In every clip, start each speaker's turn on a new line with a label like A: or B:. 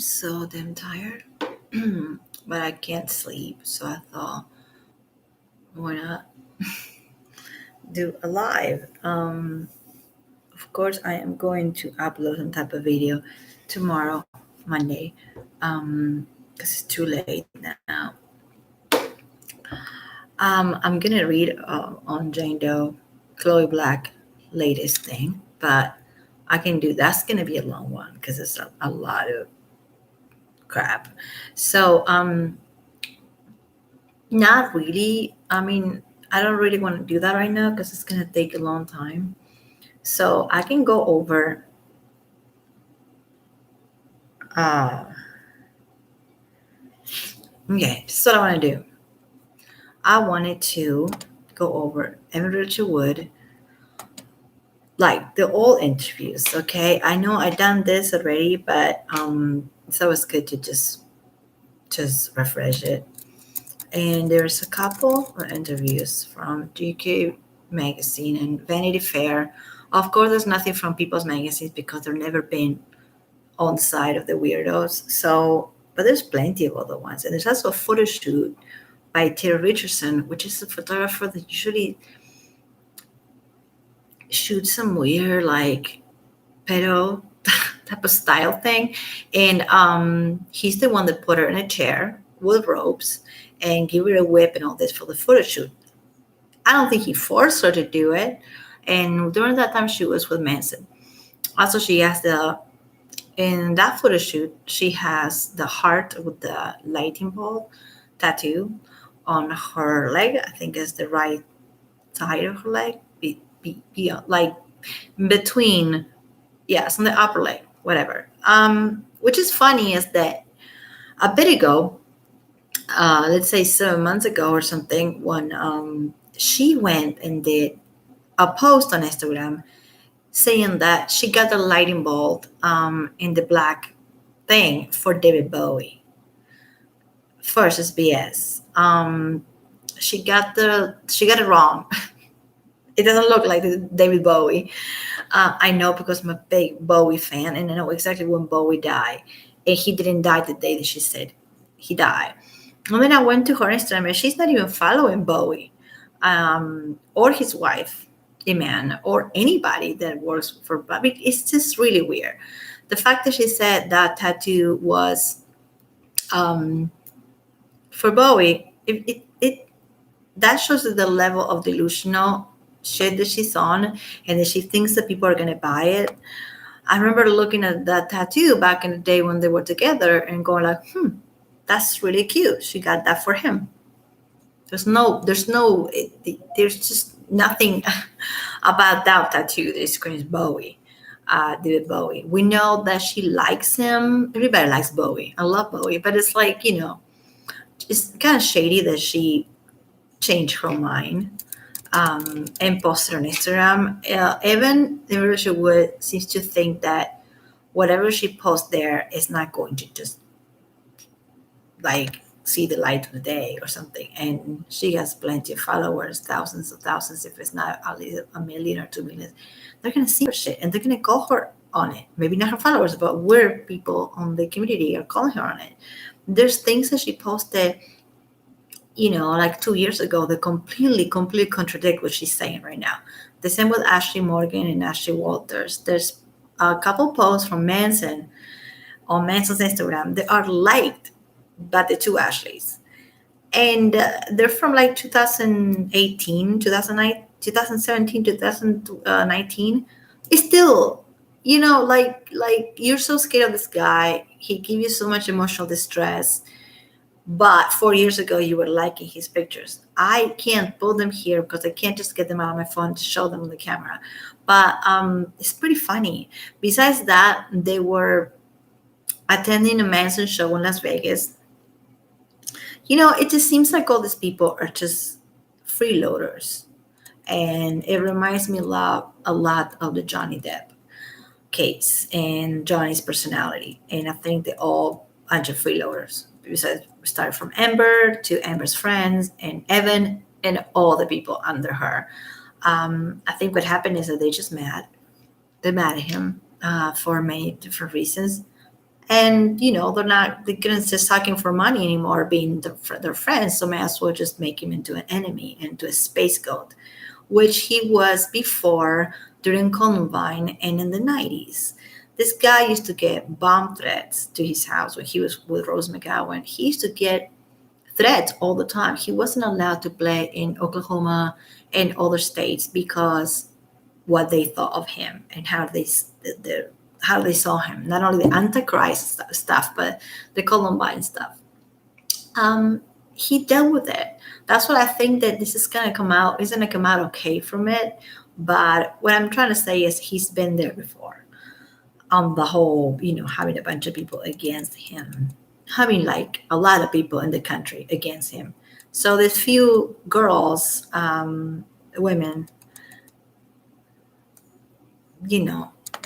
A: so damn tired, but I can't sleep. So I thought, why not do a live? Of course, I am going to upload some type of video tomorrow, Monday, because it's too late now. I'm gonna read on Jane Doe, Chloe Black latest thing, but I can do that's gonna be a long one because it's a lot of crap. So not really. I mean, I don't really want to do that right now because it's gonna take a long time. So I can go over. Uh, okay, this is what I want to do. I wanted to go over Emmett Richard Wood, like the old interviews. Okay, I know I done this already, but it's always good to just refresh it. And there's a couple of interviews from GQ magazine and Vanity Fair. Of course, there's nothing from People's magazines because they've never been on the side of the weirdos. So, but there's plenty of other ones, and there's also a photo shoot by Terry Richardson, which is a photographer that usually shoots some weird like pedo type of style thing, and he's the one that put her in a chair with ropes and give her a whip and all this for the photo shoot. I don't think he forced her to do it. And during that time, she was with Manson. Also, she has the in that photo shoot, she has the heart with the lightning bolt tattoo on her leg. I think it's the right side of her leg, like between, yes, on the upper leg, whatever. Which is funny is that a bit ago, let's say 7 months ago or something, when she went and did a post on Instagram saying that she got the lightning bolt in the black thing for David Bowie. First is BS. She got it wrong. It doesn't look like David Bowie. I know because I'm a big Bowie fan, and I know exactly when Bowie died. And he didn't die the day that she said he died. And then I went to her Instagram, and she's not even following Bowie, or his wife, Iman, or anybody that works for Bowie. It's just really weird. The fact that she said that tattoo was um, for Bowie, it that shows the level of delusional shit that she's on, and that she thinks that people are gonna buy it. I remember looking at that tattoo back in the day when they were together and going like, that's really cute. She got that for him. There's just nothing about that tattoo that screams Bowie, David Bowie. We know that she likes him. Everybody likes Bowie. I love Bowie, but it's like, it's kind of shady that she changed her mind and posted on Instagram. Even Marisha Wood seems to think that whatever she posts there is not going to just like see the light of the day or something. And she has plenty of followers, thousands of thousands, if it's not at least a million or 2 million. They're gonna see her shit and they're gonna call her on it. Maybe not her followers, but weird people on the community are calling her on it. There's things that she posted, like 2 years ago that completely contradict what she's saying right now. The same with Ashley Morgan and Ashley Walters. There's a couple posts from Manson on Manson's Instagram that are liked by the two Ashleys. And they're from like 2018, 2009, 2017, 2019. It's still, like you're so scared of this guy. He gave you so much emotional distress. But 4 years ago, you were liking his pictures. I can't pull them here because I can't just get them out of my phone to show them on the camera. But it's pretty funny. Besides that, they were attending a Manson show in Las Vegas. It just seems like all these people are just freeloaders. And it reminds me a lot of the Johnny Depp case and Johnny's personality. And I think they're all a bunch of freeloaders. Besides, we started from Amber to Amber's friends and Evan and all the people under her. I think what happened is that they're just mad. They're mad at him for many different reasons. And they couldn't just talking for money anymore, being their friends, so may as well just make him into an enemy, into a space goat, which he was before, during Columbine and in the 90s. This guy used to get bomb threats to his house when he was with Rose McGowan. He used to get threats all the time. He wasn't allowed to play in Oklahoma and other states because what they thought of him and how they saw him. Not only the Antichrist stuff, but the Columbine stuff. He dealt with it. That's what I think, that this is gonna come out. Is gonna come out okay from it. But what I'm trying to say is he's been there before. On the whole, having a bunch of people against him, having like a lot of people in the country against him. So there's few girls, women,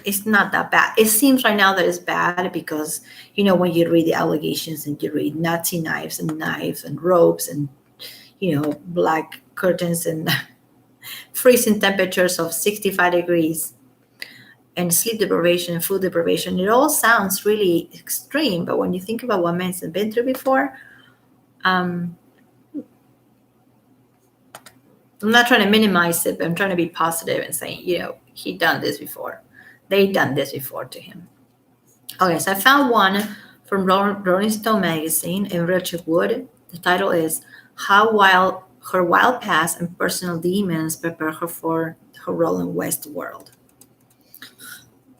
A: it's not that bad. It seems right now that it's bad because, when you read the allegations and you read Nazi knives and ropes and, black curtains and freezing temperatures of 65 degrees and sleep deprivation and food deprivation, it all sounds really extreme. But when you think about what men's have been through before, I'm not trying to minimize it, but I'm trying to be positive and saying, he done this before. They done this before to him. Okay, so I found one from Rolling Stone magazine in Rachel Wood. The title is How Her Wild Past and Personal Demons Prepare Her for Her Role in Westworld.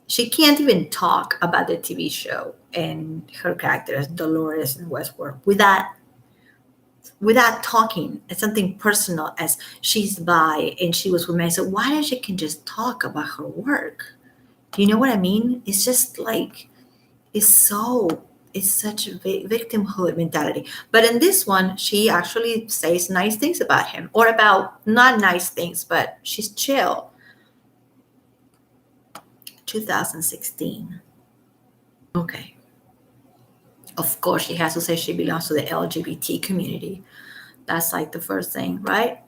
A: She can't even talk about the TV show and her character as Dolores in Westworld without talking. It's something personal, as she's bi and she was with me. So why does she can just talk about her work? Do you know what I mean? It's just like, it's such a victimhood mentality. But in this one, she actually says nice things about him, or about not nice things, but she's chill. 2016. Okay. Of course, she has to say she belongs to the LGBT community. That's like the first thing, right?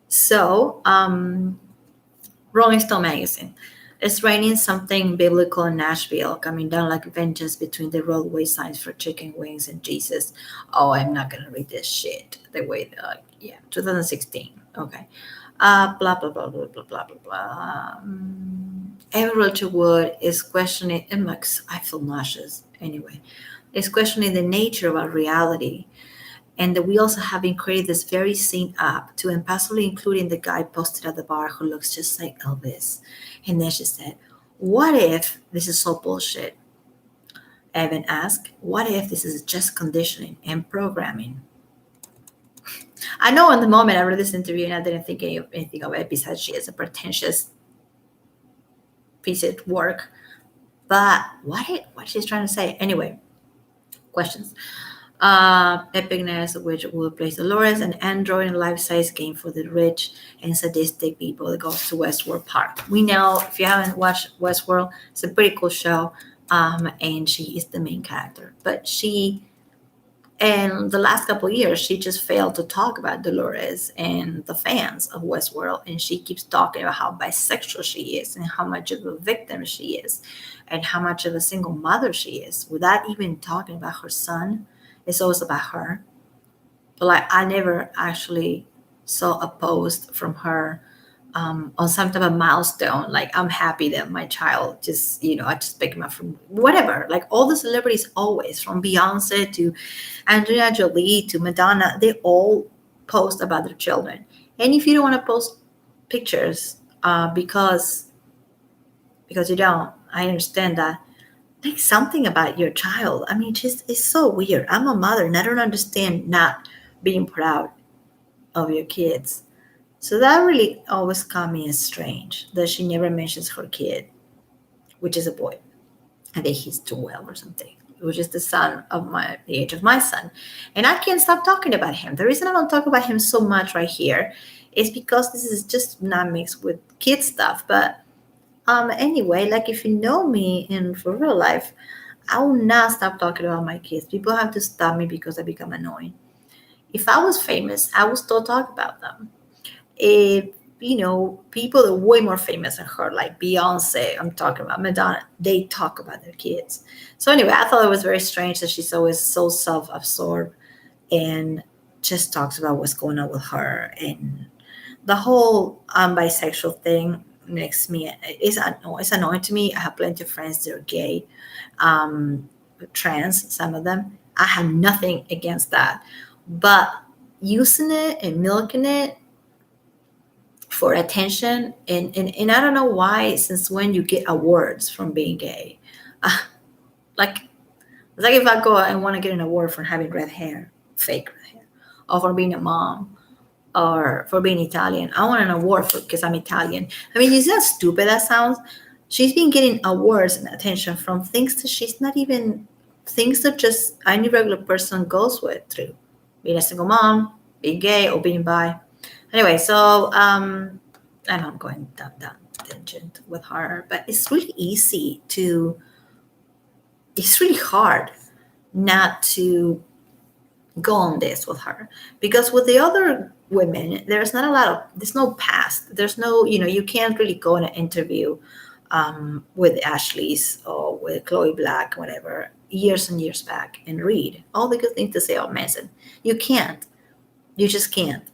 A: So, Rolling Stone magazine. It's raining something biblical in Nashville, coming down like vengeance between the roadway signs for chicken wings and Jesus. Oh, I'm not gonna read this shit the way that, yeah, 2016. Okay. Blah blah blah blah blah blah blah blah. Evan Rachel Wood is questioning, and I feel nauseous anyway. Is questioning the nature of our reality, and that we also have been created this very same app to impossibly including the guy posted at the bar who looks just like Elvis. And then she said, what if this is so bullshit? Evan asked, what if this is just conditioning and programming? I know in the moment I read this interview and I didn't think anything of it besides she is a pretentious piece of work. But what she's trying to say? Anyway, questions. Epicness, which will place Dolores, an android in a life-size game for the rich and sadistic people that goes to Westworld Park. We know, if you haven't watched Westworld, it's a pretty cool show, and she is the main character. But she, in the last couple of years, she just failed to talk about Dolores and the fans of Westworld, and she keeps talking about how bisexual she is and how much of a victim she is and how much of a single mother she is, without even talking about her son. It's always about her. But like, I never actually saw a post from her on some type of milestone. Like, I'm happy that my child just, I just pick him up from whatever. Like, all the celebrities always, from Beyonce to Angelina Jolie to Madonna, they all post about their children. And if you don't want to post pictures because you don't, I understand that. Like, something about your child. I mean, just, it's so weird. I'm a mother and I don't understand not being proud of your kids. So that really always caught me as strange that she never mentions her kid, which is a boy. I think he's 12 or something, which is the age of my son. And I can't stop talking about him. The reason I don't talk about him so much right here is because this is just not mixed with kid stuff. But anyway, like, if you know me in for real life, I will not stop talking about my kids. People have to stop me because I become annoying. If I was famous, I would still talk about them. If people that are way more famous than her, like Beyonce, I'm talking about Madonna, they talk about their kids. So anyway, I thought it was very strange that she's always so self-absorbed and just talks about what's going on with her. And the whole bisexual thing makes me it's annoying to me. I have plenty of friends that are gay, um, trans, some of them. I have nothing against that, but using it and milking it for attention, and I don't know why, since when you get awards from being gay. uh, like it's like if I go and want to get an award for having red hair, fake red hair, or for being a mom, or for being Italian. I want an award for because I'm Italian. I mean, is that stupid that sounds? She's been getting awards and attention from things that she's not even things that just any regular person goes with through being a single mom, being gay, or being bi. Anyway, so I know I'm going down that tangent with her, but it's really easy to. It's really hard not to go on this with her, because with the other women there's no past, there's no, you can't really go in an interview with Ashley's or with Chloe Black, whatever, years and years back, and read all the good things to say about Manson. You can't, you just can't.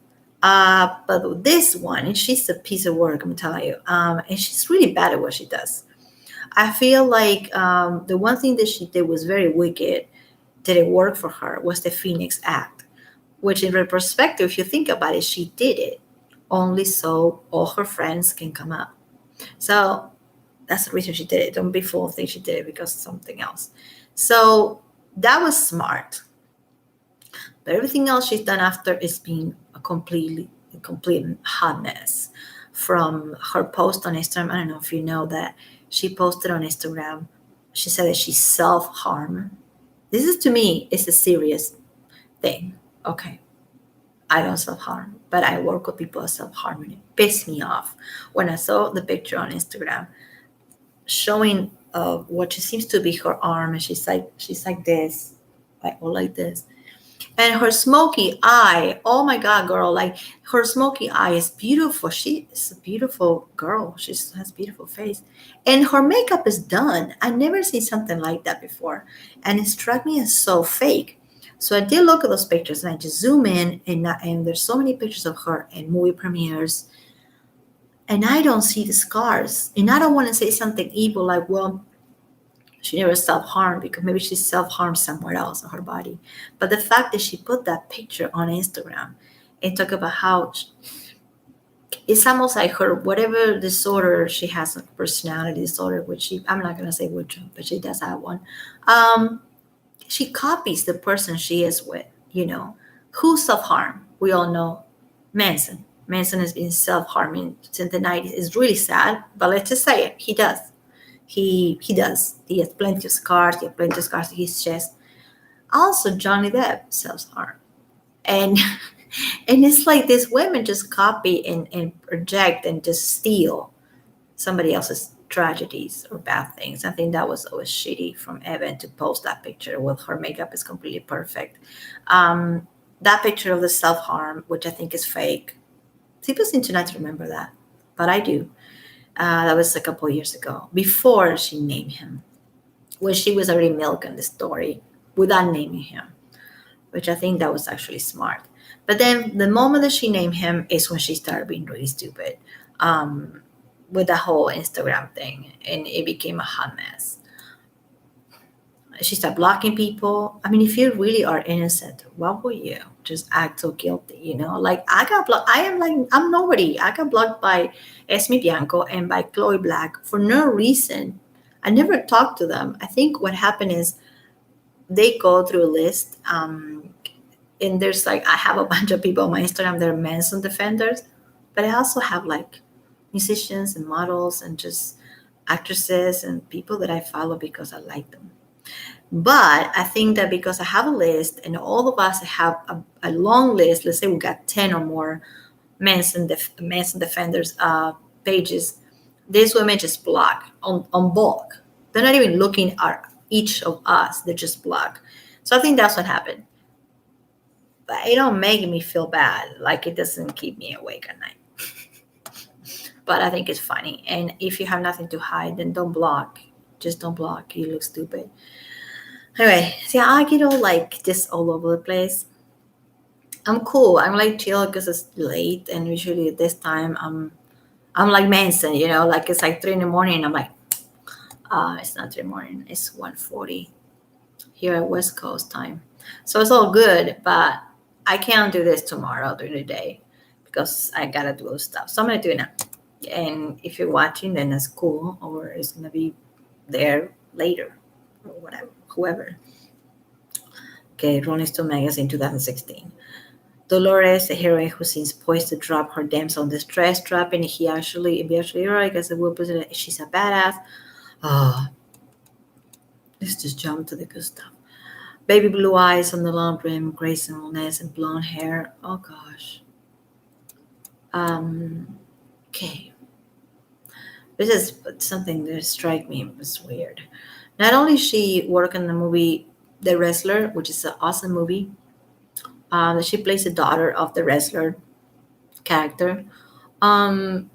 A: But with this one, and she's a piece of work, I'm telling you, and she's really bad at what she does. I feel like the one thing that she did was very wicked, that it worked for her, was the Phoenix Act, which in retrospective, if you think about it, she did it only so all her friends can come up. So that's the reason she did it. Don't be fooled, think she did it because of something else. So that was smart. But everything else she's done after is been a complete hot mess. From her post on Instagram, I don't know if you know that she posted on Instagram. She said that she self-harmed. This is, to me, is a serious thing. Okay, I don't self-harm, but I work with people that self-harm, and it pissed me off when I saw the picture on Instagram showing what she seems to be her arm, and she's like this, like this, and her smoky eye. Oh my god, girl! Like, her smoky eye is beautiful. She is a beautiful girl. She has a beautiful face, and her makeup is done. I never seen something like that before, and it struck me as so fake. So I did look at those pictures, and I just zoom in, and there's so many pictures of her in movie premieres, and I don't see the scars. And I don't want to say something evil like, well, she never self-harmed, because maybe she self-harmed somewhere else in her body. But the fact that she put that picture on Instagram and talk about how it's almost like her whatever disorder she has, a personality disorder, which I'm not gonna say which one, but she does have one. Um, she copies the person she is with. Who self-harm? We all know Manson. Manson has been self-harming since the 90s. It's really sad, but let's just say it. He does. He does. He has plenty of scars. He has plenty of scars to his chest. Also, Johnny Depp self-harm. And and it's like these women just copy and project and just steal somebody else's tragedies or bad things. I think that was always shitty from Evan to post that picture with her makeup is completely perfect. That picture of the self-harm, which I think is fake. People seem to not remember that, but I do. That was a couple of years ago, before she named him, when she was already milking the story without naming him, which I think that was actually smart. But then the moment that she named him is when she started being really stupid, um, with the whole Instagram thing, and it became a hot mess. She started blocking people. I mean, if you really are innocent, why would you just act so guilty? Like, I got blocked. I'm nobody. I got blocked by Esme Bianco and by Chloe Black for no reason. I never talked to them. I think what happened is they go through a list, and there's like, I have a bunch of people on my Instagram that are Manson defenders, but I also have like musicians and models and just actresses and people that I follow because I like them. But I think that because I have a list and all of us have a long list, let's say we got 10 or more Manson defenders pages, these women just block on bulk. They're not even looking at each of us, they just block. So I think that's what happened. But it don't make me feel bad. Like, it doesn't keep me awake at night. but I think it's funny. And if you have nothing to hide, then don't block. Just don't block. You look stupid. Anyway, see, I get all like just all over the place. I'm cool. I'm like chill because it's late, and usually at this time I'm like Manson, like it's like 3 in the morning. I'm like, it's not 3 in the morning. It's 1:40 here at West Coast time. So it's all good, but I can't do this tomorrow during the day because I gotta do stuff. So I'm gonna do it now. And if you're watching, then that's cool, or it's gonna be there later, or whatever, whoever. Okay, Rolling Stone magazine, 2016. Dolores, a heroine who seems poised to drop her damsel in distress trap, and he actually heroic as a will president. She's a badass. Oh, let's just jump to the good stuff. Baby blue eyes on the long brim, gracefulness and blonde hair. Oh gosh. Okay. This is something that struck me was weird. Not only she worked in the movie The Wrestler, which is an awesome movie. She plays the daughter of the wrestler character. Um,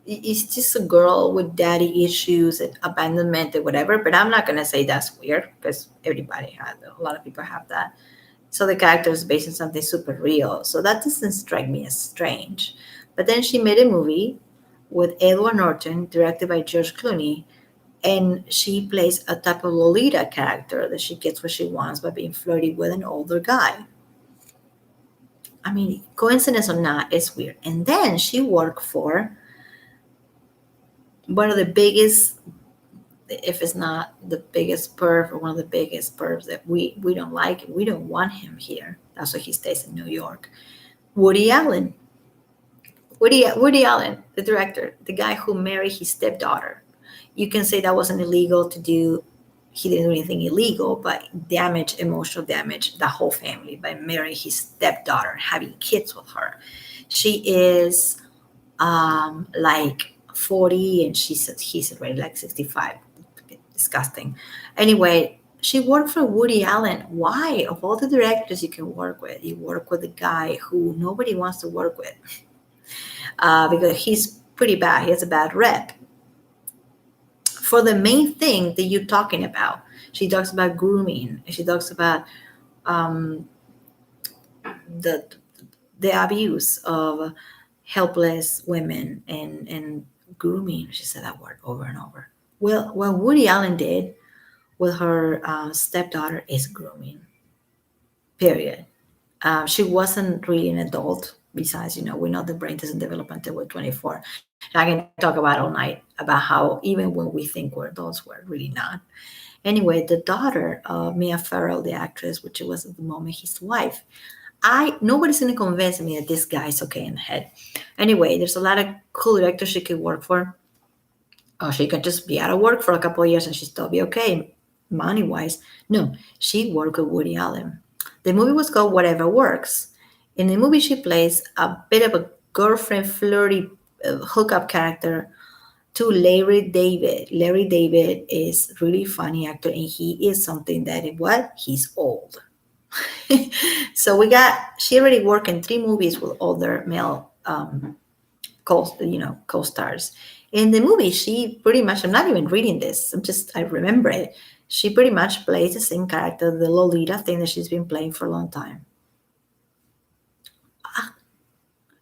A: it's just a girl with daddy issues and abandonment or whatever. But I'm not gonna say that's weird because everybody has a lot of people have that. So the character is based on something super real. So that doesn't strike me as strange. But then she made a movie with Edward Norton, directed by George Clooney, and she plays a type of Lolita character that she gets what she wants by being flirty with an older guy. I mean, coincidence or not, it's weird. And then she worked for one of the biggest, if it's not the biggest perv or one of the biggest pervs that we don't like. We don't want him here. That's why he stays in New York. Woody Allen. Woody Allen, the director, the guy who married his stepdaughter. You can say that wasn't illegal to do. He didn't do anything illegal, but emotional damage, the whole family by marrying his stepdaughter, having kids with her. She is like 40, and he's already like 65. Disgusting. Anyway, she worked for Woody Allen. Why? Of all the directors you can work with, you work with a guy who nobody wants to work with because he's pretty bad. He has a bad rep for the main thing that you're talking about. She talks about grooming. She talks about um, the the abuse of helpless women and grooming. She said that word over and over. Well, what Woody Allen did with her stepdaughter is grooming. Period. She wasn't really an adult. Besides, we know the brain doesn't develop until we're 24. And I can talk about all night about how even when we think we're adults, we're really not. Anyway, the daughter of Mia Farrow, the actress, which was at the moment his wife, nobody's gonna convince me that this guy's okay in the head. Anyway, there's a lot of cool directors she could work for. Or she could just be out of work for a couple of years and she still be okay, money wise. No, she worked with Woody Allen. The movie was called Whatever Works. In the movie, she plays a bit of a girlfriend, flirty hookup character to Larry David. Larry David is really funny actor, and he is something that what he's old. So she already worked in 3 movies with older male co-stars. In the movie, she pretty much, I'm not even reading this, I remember it. She pretty much plays the same character, the Lolita thing that she's been playing for a long time.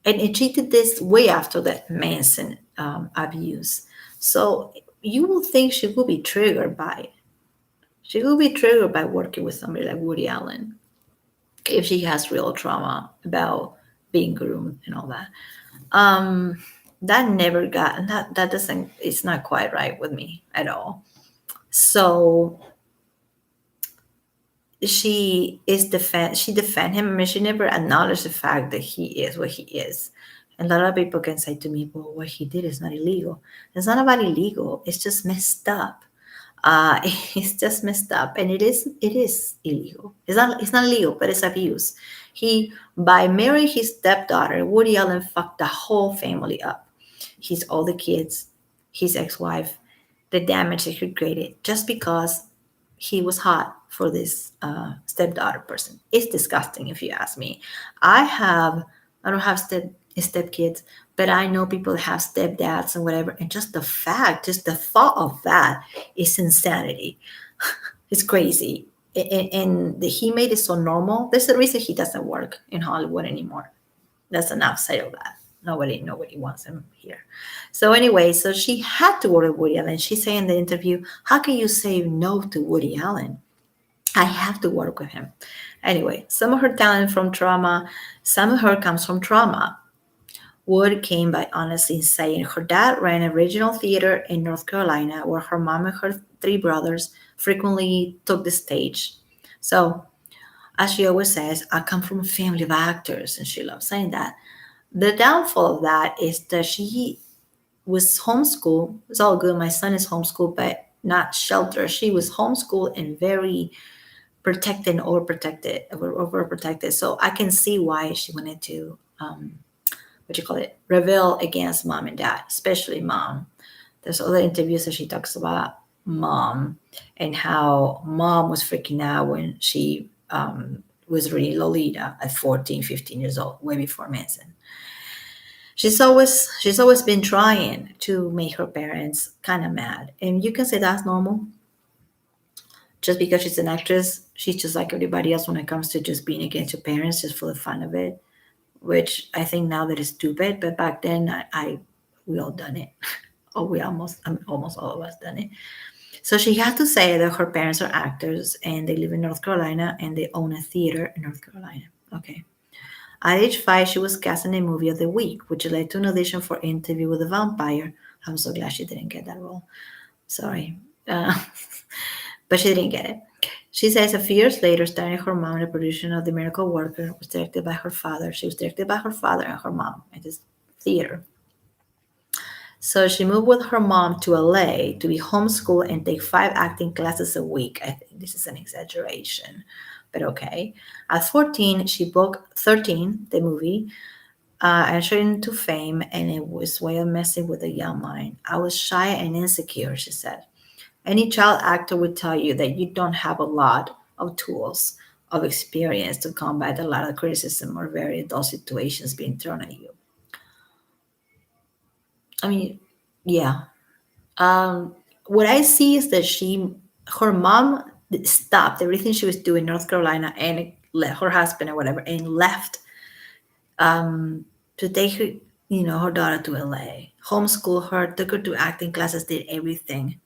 A: And she did this way after that Manson abuse. So you will think she will be triggered by it. She will be triggered by working with somebody like Woody Allen if she has real trauma about being groomed and all that. That never got that doesn't it's not quite right with me at all. So she defend him. I mean, she never acknowledged the fact that he is what he is. And a lot of people can say to me, well, what he did is not illegal. It's not about illegal, it's just messed up. It's just messed up, and it is illegal. It's not illegal, but it's abuse. He By marrying his stepdaughter, Woody Allen fucked the whole family up. All the kids, his ex-wife, the damage that he created just because he was hot for this stepdaughter person. It's disgusting if you ask me. I don't have step kids, But I know people have stepdads and whatever, and just the fact, just the thought of that is insanity. It's crazy. And he made it so normal. There's a reason he doesn't work in Hollywood anymore. That's enough said of that. Nobody wants him here. So anyway, so she had to work with Woody Allen. She said in the interview, "How can you say no to Woody Allen? I have to work with him." Anyway, some of her talent from trauma, some of her comes from trauma. Wood came by honestly saying her dad ran a regional theater in North Carolina where her mom and her three brothers frequently took the stage. So, as she always says, I come from a family of actors, and she loves saying that. The downfall of that is that she was homeschooled. It's all good. My son is homeschooled, but not sheltered. She was homeschooled and very protected and overprotected. So I can see why she wanted to what you call it, rebel against mom and dad, especially mom. There's other interviews that she talks about mom and how mom was freaking out when she was reading Lolita at 14, 15 years old, way before Manson. She's always been trying to make her parents kind of mad, and you can say that's normal. Just because she's an actress, she's just like everybody else when it comes to just being against your parents, just for the fun of it. Which I think now that is stupid, but back then I we all done it. Or we almost, I mean, almost all of us done it. So she had to say that her parents are actors and they live in North Carolina and they own a theater in North Carolina. Okay. At age 5, she was cast in a movie of the week, which led to an audition for Interview with a Vampire. I'm so glad she didn't get that role. Sorry. Uh, but she didn't get it. She says a few years later, starring her mom in a production of The Miracle Worker, was directed by her father. She was directed by her father and her mom at this theater. So she moved with her mom to LA to be homeschooled and take 5 acting classes a week. I think this is an exaggeration, but okay. At 14, she booked 13, the movie, entered into fame, and it was way of messing with a young mind. I was shy and insecure, she said. Any child actor would tell you that you don't have a lot of tools of experience to combat a lot of criticism or very adult situations being thrown at you. I mean, yeah. What I see is that her mom stopped everything she was doing in North Carolina and let her husband or whatever and left to take her, her daughter to LA, homeschool her, took her to acting classes, did everything.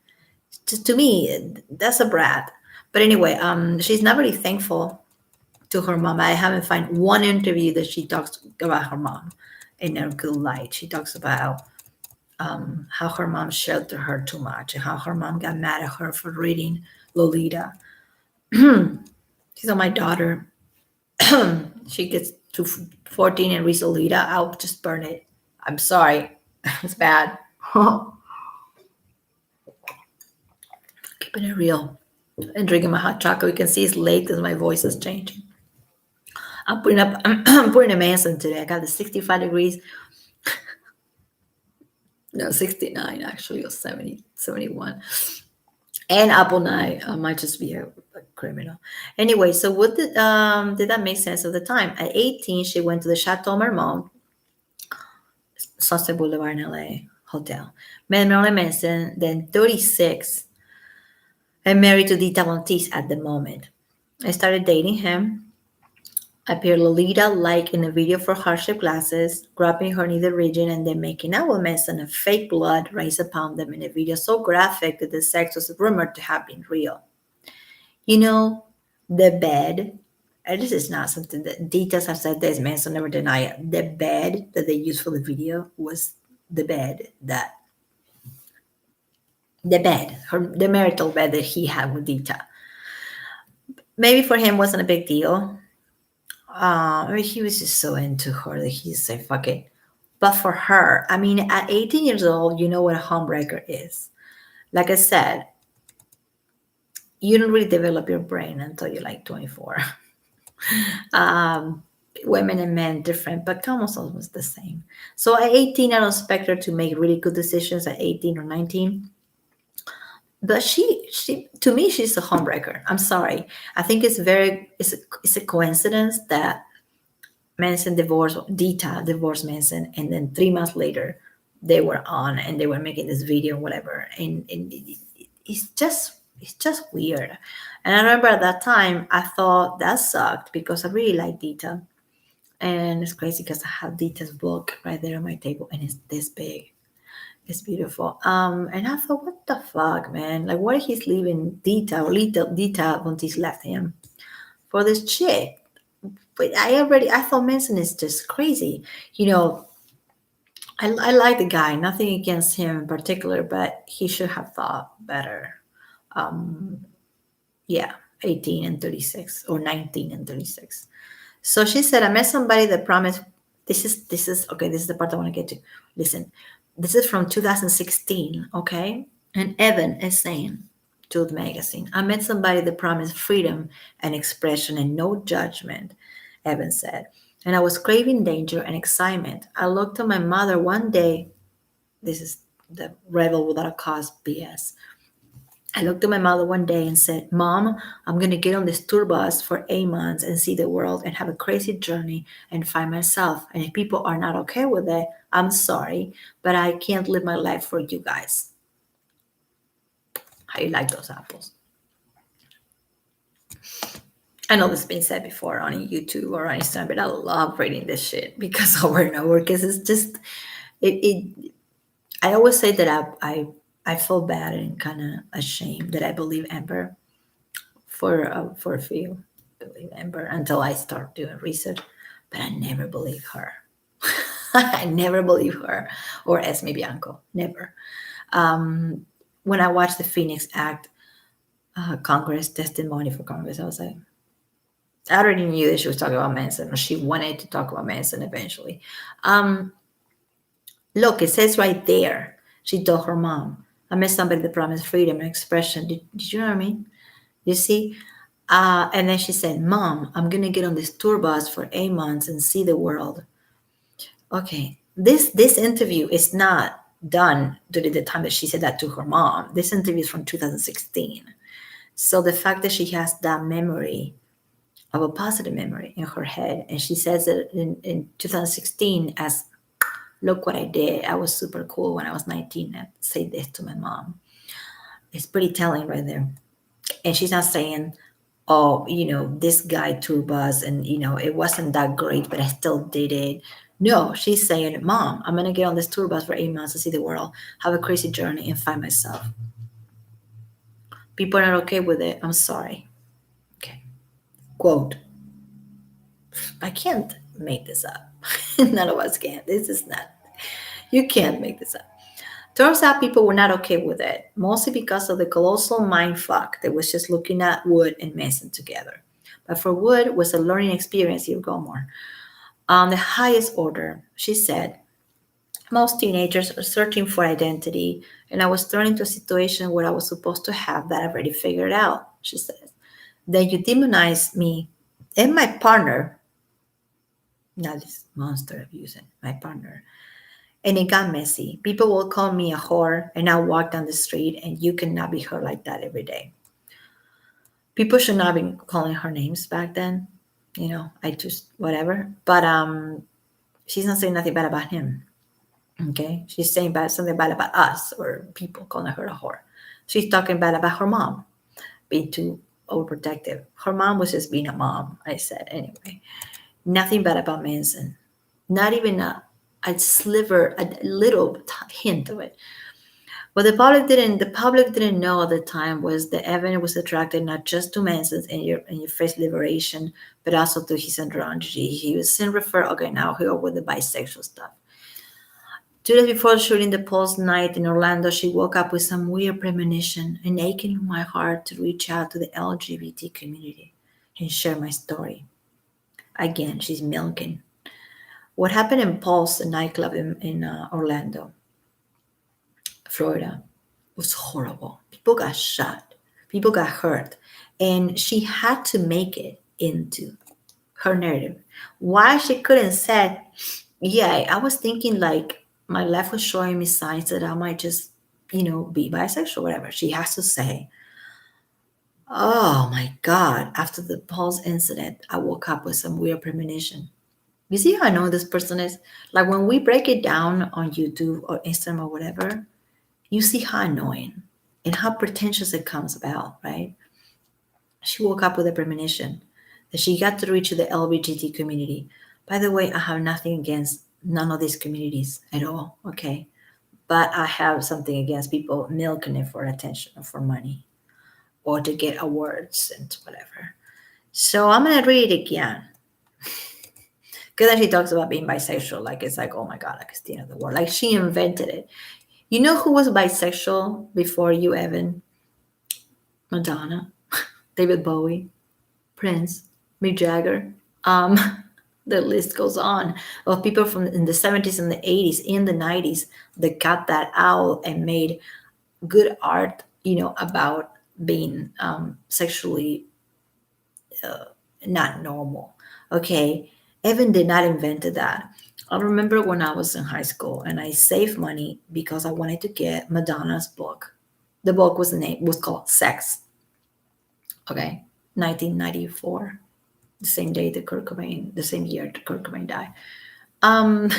A: To me, that's a brat. But anyway, she's not really thankful to her mom. I haven't found one interview that she talks about her mom in a good light. She talks about how her mom sheltered her too much and how her mom got mad at her for reading Lolita. She's on my daughter. She gets to 14 and reads Lolita. I'll just burn it. I'm sorry. It's bad. Keeping it real. And drinking my hot chocolate. You can see it's late because my voice is changing. I'm putting a Manson today. I got the 65 degrees. No, 69 actually, or 70, 71. And Apple Night might just be a criminal. Anyway, so what did that make sense of the time? At 18, she went to the Chateau Marmont, Sunset Boulevard in LA hotel. Met Marilyn Manson, then 36, and married to Dita Von Teese at the moment. I started dating him. Appeared Lolita like in a video for hardship glasses, grabbing her neither region and then making out with Manson and fake blood raised upon them in a video so graphic that the sex was rumored to have been real. You know, the bed, and this is not something that details have said this, Manson never denied it. The bed that they used for the video was the bed that the marital bed that he had with Dita. Maybe for him wasn't a big deal. I mean, he was just so into her that he said, fuck it. But for her, I mean, at 18 years old, you know what a homebreaker is. Like I said, you don't really develop your brain until you're like 24. Women and men different, but almost the same. So at 18, I don't expect her to make really good decisions at 18 or 19. But she to me, she's a homebreaker. I'm sorry. I think it's a coincidence that Manson divorced, Dita divorced Manson, and then 3 months later, they were on and they were making this video, whatever. And it's just weird. And I remember at that time, I thought that sucked because I really like Dita. And it's crazy because I have Dita's book right there on my table, and it's this big. It's beautiful. And I thought, what the fuck, man? Like, why he's leaving Dita, or Dita when he's left him for this chick? But I thought Manson is just crazy. You know, I like the guy, nothing against him in particular, but he should have thought better. Um, yeah, 18 and 36 or 19 and 36. So she said, I met somebody that promised. This is okay. This is the part I want to get to. Listen, this is from 2016. Okay, and Evan is saying to the magazine, I met somebody that promised freedom and expression and no judgment. Evan said, and I was craving danger and excitement. I looked at my mother one day. This is the rebel without a cause BS. I looked at my mother one day and said, Mom, I'm going to get on this tour bus for 8 months and see the world and have a crazy journey and find myself. And if people are not okay with it, I'm sorry, but I can't live my life for you guys. How you like those apples? I know this has been said before on YouTube or on Instagram, but I love reading this shit because over and over, because it's just, it I always say that I feel bad and kind of ashamed that I believe Amber for a few, believe Amber until I start doing research, but I never believe her. I never believe her or Esme Bianco, never. When I watched the Phoenix Act Congress testimony for Congress, I was like, I already knew that she was talking about Manson, or she wanted to talk about Manson eventually. Look, it says right there. She told her mom, I met somebody that promised freedom and expression. Did you know what I mean? You see? And then she said, Mom, I'm going to get on this tour bus for 8 months and see the world. Okay, this interview is not done during the time that she said that to her mom. This interview is from 2016. So the fact that she has that memory of a positive memory in her head, and she says it in 2016 as, look what I did. I was super cool when I was 19 and say this to my mom. It's pretty telling right there. And she's not saying, oh, this guy tour bus and, it wasn't that great, but I still did it. No, she's saying, Mom, I'm going to get on this tour bus for 8 months to see the world, have a crazy journey, and find myself. People are not okay with it. I'm sorry. Okay. Quote, I can't make this up. None of us can. This is not, you can't make this up. Turns out people were not okay with it, mostly because of the colossal mindfuck that was just looking at Wood and Manson together. But for Wood, it was a learning experience, here Gilmore. On the highest order, she said, most teenagers are searching for identity, and I was thrown into a situation where I was supposed to have that already figured out, she says. Then you demonized me and my partner, not this monster abusing my partner, and it got messy. People will call me a whore, and I'll walk down the street, and you cannot be heard like that every day. People should not be calling her names back then. I just, whatever. But she's not saying nothing bad about him. Okay? She's saying something bad about us or people calling her a whore. She's talking bad about her mom, being too overprotective. Her mom was just being a mom, I said. Anyway, nothing bad about Manson. Not even a sliver, a little hint of it. What the public didn't know at the time was that Evan was attracted not just to Manson's and your face liberation, but also to his androgyny. He was soon referred, okay, now here with the bisexual stuff. 2 days before shooting the Pulse night in Orlando, she woke up with some weird premonition, an aching in my heart to reach out to the LGBT community and share my story. Again, she's milking. What happened in Pulse, the nightclub in Orlando, Florida, was horrible. People got shot. People got hurt. And she had to make it into her narrative. Why she couldn't say, yeah, I was thinking like my life was showing me signs that I might just, be bisexual, whatever. She has to say, oh my God, after the Pulse incident, I woke up with some weird premonition. You see how annoying this person is? Like when we break it down on YouTube or Instagram or whatever, you see how annoying and how pretentious it comes about, right? She woke up with a premonition that she got to reach the LGBT community. By the way, I have nothing against none of these communities at all, okay? But I have something against people milking it for attention or for money or to get awards and whatever. So I'm gonna read it again. Because then she talks about being bisexual, like it's like, oh my god, like it's the end of the world. Like she invented it. You know who was bisexual before you, Evan? Madonna, David Bowie, Prince, Mick Jagger. Um, the list goes on of people from in the 70s and the 80s, in the 90s that cut that out and made good art, about being sexually not normal. Okay, Evan did not invent that. I remember when I was in high school and I saved money because I wanted to get Madonna's book. The book was called Sex. Okay, 1994, the same day that Kurt Cobain, the same year that Kurt Cobain died. Um,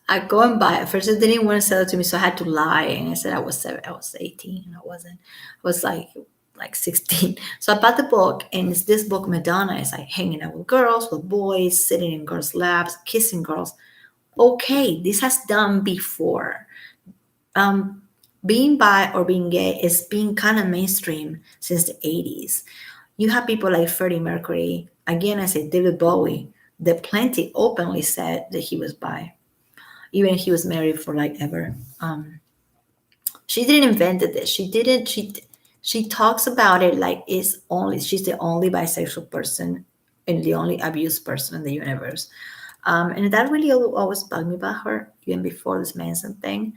A: I go and buy it. First, they didn't want to sell it to me, so I had to lie, and I said I was 18. I wasn't. I was like 16. So I bought the book, and it's this book. Madonna is like hanging out with girls, with boys, sitting in girls' laps, kissing girls. Okay, this has done before. Um, Being bi or being gay is being kind of mainstream since the 80s. You have people like Freddie Mercury. Again, I say David Bowie, that plenty openly said that he was bi, even if he was married for like ever. She didn't invent this. She didn't. She talks about it like she's the only bisexual person and the only abused person in the universe. And that really always bugged me about her, even before this Manson thing,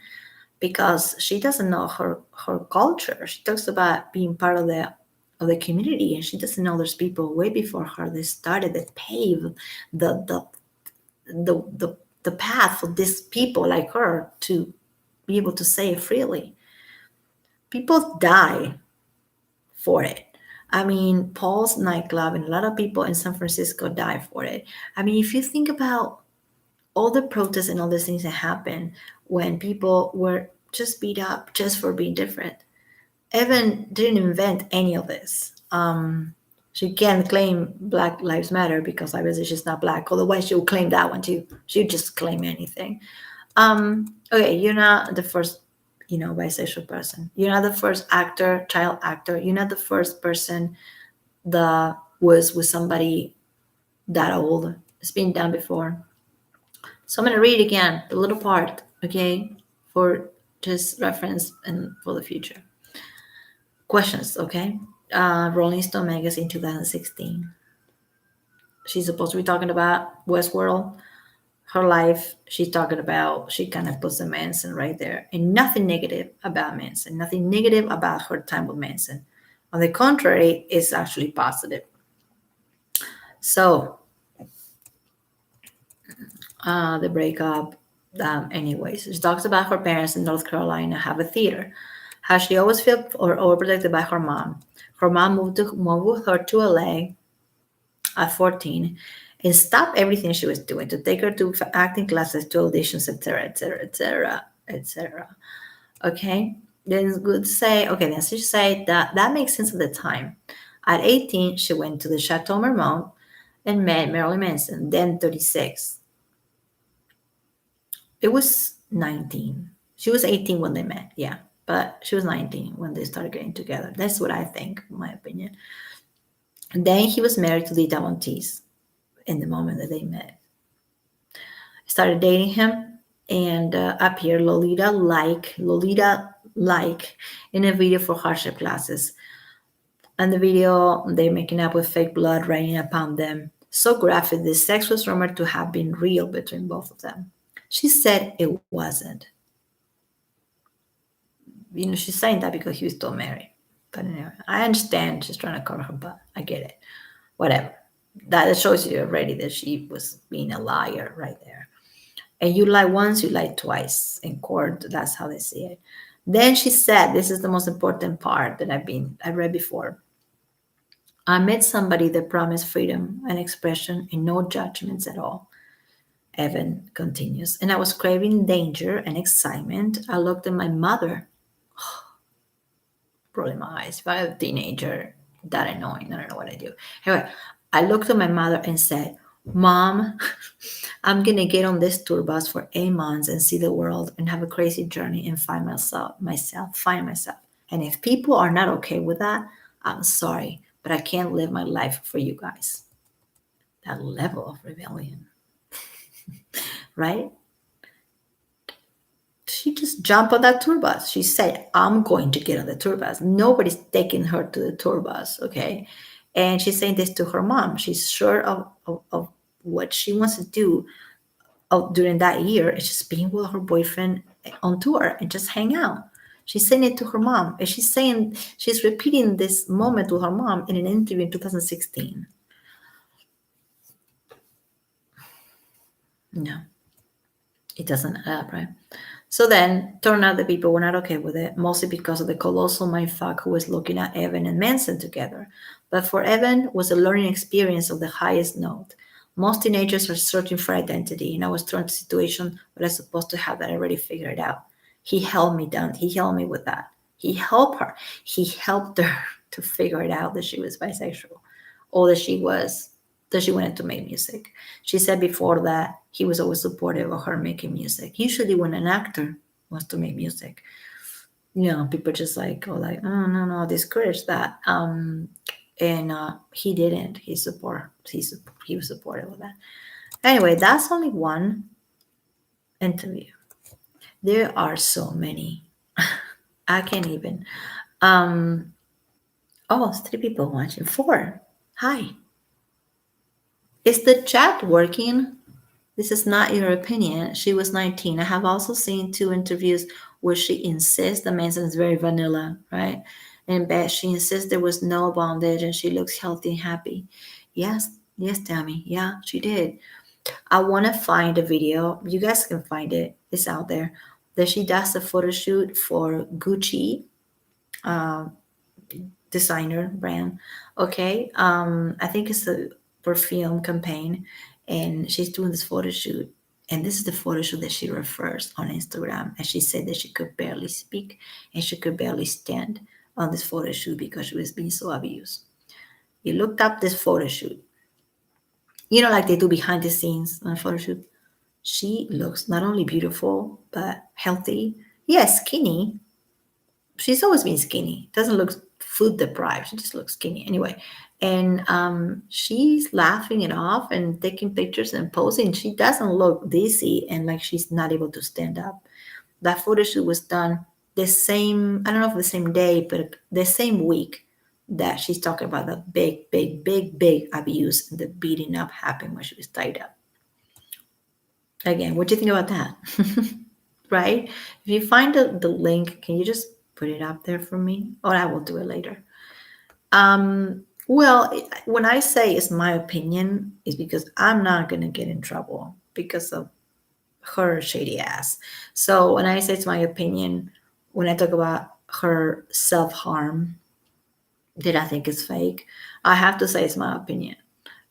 A: because she doesn't know her culture. She talks about being part of the community, and she doesn't know there's people way before her that started, that paved the the the the path for these people like her to be able to say it freely. People die for it. I mean, Paul's nightclub and a lot of people in San Francisco die for it. I mean, if you think about all the protests and all these things that happen when people were just beat up just for being different, Evan didn't invent any of this. She can't claim Black Lives Matter because obviously she's not black. Otherwise, she would claim that one too. She would just claim anything. Okay, you're not the first, bisexual person. You're not the first child actor. You're not the first person that was with somebody that old. It's been done before. So I'm gonna read again the little part, okay, for just reference and for the future. Questions, okay? Rolling Stone magazine 2016. She's supposed to be talking about Westworld, her life. She's talking about, she kind of puts the Manson right there. And nothing negative about Manson, nothing negative about her time with Manson. On the contrary, it's actually positive. So, the breakup, anyways, she talks about her parents in North Carolina have a theater. How she always felt or overprotected by her mom. Her mom moved with her to LA at 14 and stopped everything she was doing to take her to acting classes, to auditions, etc., etc., etc., etc. Okay, then it's good to say, okay, then she said that makes sense at the time. At 18, she went to the Chateau Marmont and met Marilyn Manson, then 36. It was 19. She was 18 when they met, yeah, but she was 19 when they started getting together. That's what I think, in my opinion. And then he was married to Dita Von Teese in the moment that they met. Started dating him, and appeared Lolita like in a video for hardship classes. And the video, they're making up with fake blood raining upon them. So graphic, the sex was rumored to have been real between both of them. She said it wasn't. She's saying that because he was still married. But anyway, I understand she's trying to cover her butt. I get it. Whatever. That shows you already that she was being a liar right there. And you lie once, you lie twice in court. That's how they see it. Then she said, this is the most important part that I read before. I met somebody that promised freedom and expression and no judgments at all. Evan continues. And I was craving danger and excitement. I looked at my mother, rolling my eyes. If I was a teenager, that annoying, I don't know what I do. Anyway, I looked at my mother and said, Mom, I'm gonna get on this tour bus for 8 months and see the world and have a crazy journey and find myself. And if people are not okay with that, I'm sorry, but I can't live my life for you guys. That level of rebellion, right? She just jumped on that tour bus. She said, I'm going to get on the tour bus. Nobody's taking her to the tour bus, okay? And she's saying this to her mom. She's sure of what she wants to do during that year. It's just being with her boyfriend on tour and just hang out. She's saying it to her mom. And she's repeating this moment to her mom in an interview in 2016. No, it doesn't add up, right? So then, turned out the people were not okay with it, mostly because of the colossal mindfuck who was looking at Evan and Manson together. But for Evan, was a learning experience of the highest note. Most teenagers are searching for identity, and I was thrown into a situation where I was supposed to have that already figured out. He held me down. He held me with that. He helped her. He helped her to figure it out that she was bisexual, or that she wanted to make music. She said before that he was always supportive of her making music. Usually when an actor wants to make music, people just like go like, oh no, discourage that. And he didn't. He was supportive of that. Anyway, that's only one interview. There are so many. I can't even. It's 3 people watching. 4. Hi. Is the chat working? This is not your opinion. She was 19. I have also seen 2 interviews where she insists the Manson is very vanilla, right? And Beth, she insists there was no bondage and she looks healthy and happy. Yes, Tammy. Yeah, she did. I want to find a video. You guys can find it. It's out there. That she does a photo shoot for Gucci, designer brand. Okay. I think it's a perfume campaign, and she's doing this photo shoot. And this is the photo shoot that she refers on Instagram. And she said that she could barely speak and she could barely stand on this photo shoot because she was being so abused. You looked up this photo shoot. Like they do behind the scenes on a photo shoot. She looks not only beautiful, but healthy. Yes, skinny. She's always been skinny. Doesn't look food deprived. She just looks skinny anyway. And she's laughing it off and taking pictures and posing. She doesn't look dizzy and like she's not able to stand up. That photo shoot was done the same, I don't know if the same day, but the same week that she's talking about the big abuse and the beating up happened when she was tied up. Again, what do you think about that? Right? If you find the link, can you just put it up there for me? Or I will do it later. Well, when I say it's my opinion, it's because I'm not going to get in trouble because of her shady ass. So when I say it's my opinion, when I talk about her self-harm that I think is fake, I have to say it's my opinion.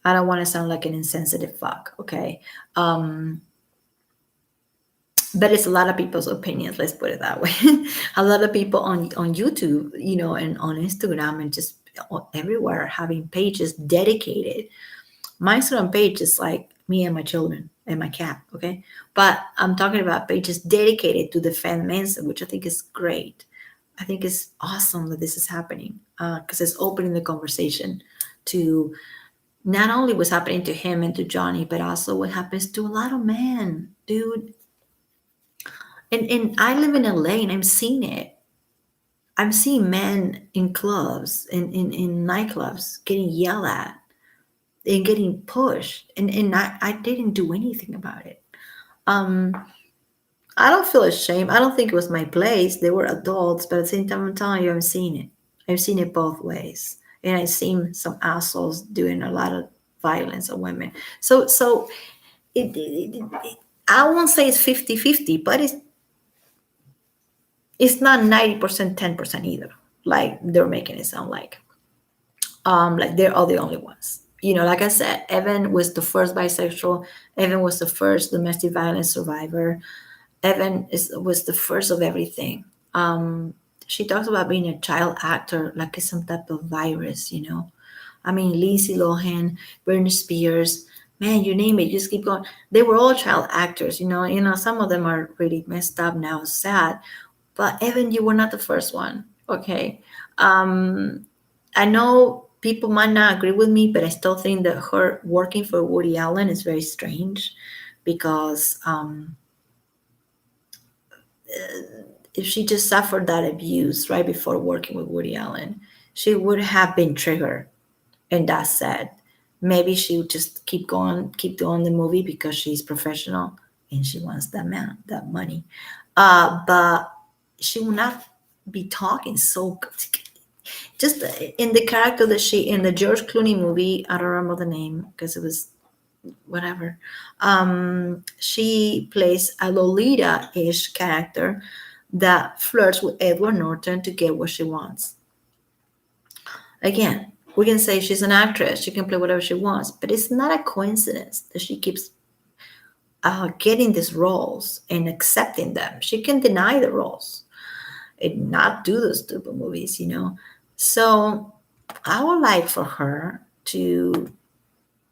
A: I don't want to sound like an insensitive fuck, okay? But it's a lot of people's opinions, let's put it that way. A lot of people on YouTube, and on Instagram and just everywhere having pages dedicated. My Instagram page is like me and my children and my cat, okay? But I'm talking about pages dedicated to defend Manson, which I think is great. I think it's awesome that this is happening because it's opening the conversation to not only what's happening to him and to Johnny, but also what happens to a lot of men, dude. And I live in LA and I'm seeing it. I'm seeing men in clubs, in nightclubs, getting yelled at and getting pushed. And I didn't do anything about it. I don't feel ashamed. I don't think it was my place. They were adults, but at the same time, I'm telling you, I'm seeing it. I've seen it both ways. And I've seen some assholes doing a lot of violence on women. So I won't say it's 50-50, but it's not 90%, 10% either, like they're making it sound like. Like they're all the only ones. Like I said, Evan was the first bisexual. Evan was the first domestic violence survivor. Was the first of everything. She talks about being a child actor like it's some type of virus. I mean, Lindsay Lohan, Britney Spears, man, you name it, you just keep going. They were all child actors. Some of them are really messed up now, sad. But Evan, you were not the first one. Okay. I know people might not agree with me, but I still think that her working for Woody Allen is very strange because if she just suffered that abuse right before working with Woody Allen, she would have been triggered. And that's sad. Maybe she would just keep doing the movie because she's professional and she wants that money. But she will not be talking so just in the character that she in the George Clooney movie. I don't remember the name because it was whatever. She plays a Lolita-ish character that flirts with Edward Norton to get what she wants. Again, we can say she's an actress; she can play whatever she wants, but it's not a coincidence that she keeps getting these roles and accepting them. She can deny the roles and not do those stupid movies. So I would like for her to.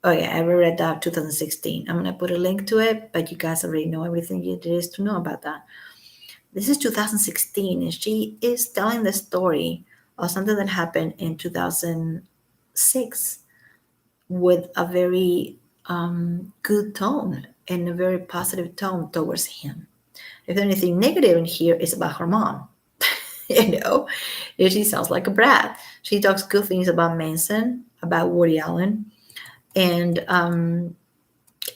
A: Oh yeah, I read that 2016. I'm gonna put a link to it, but you guys already know everything there is to know about that. This is 2016, and she is telling the story of something that happened in 2006 with a very good tone and a very positive tone towards him. If there's anything negative in here, it's about her mom. you know, she sounds like a brat. She talks good things about Manson, about Woody Allen, and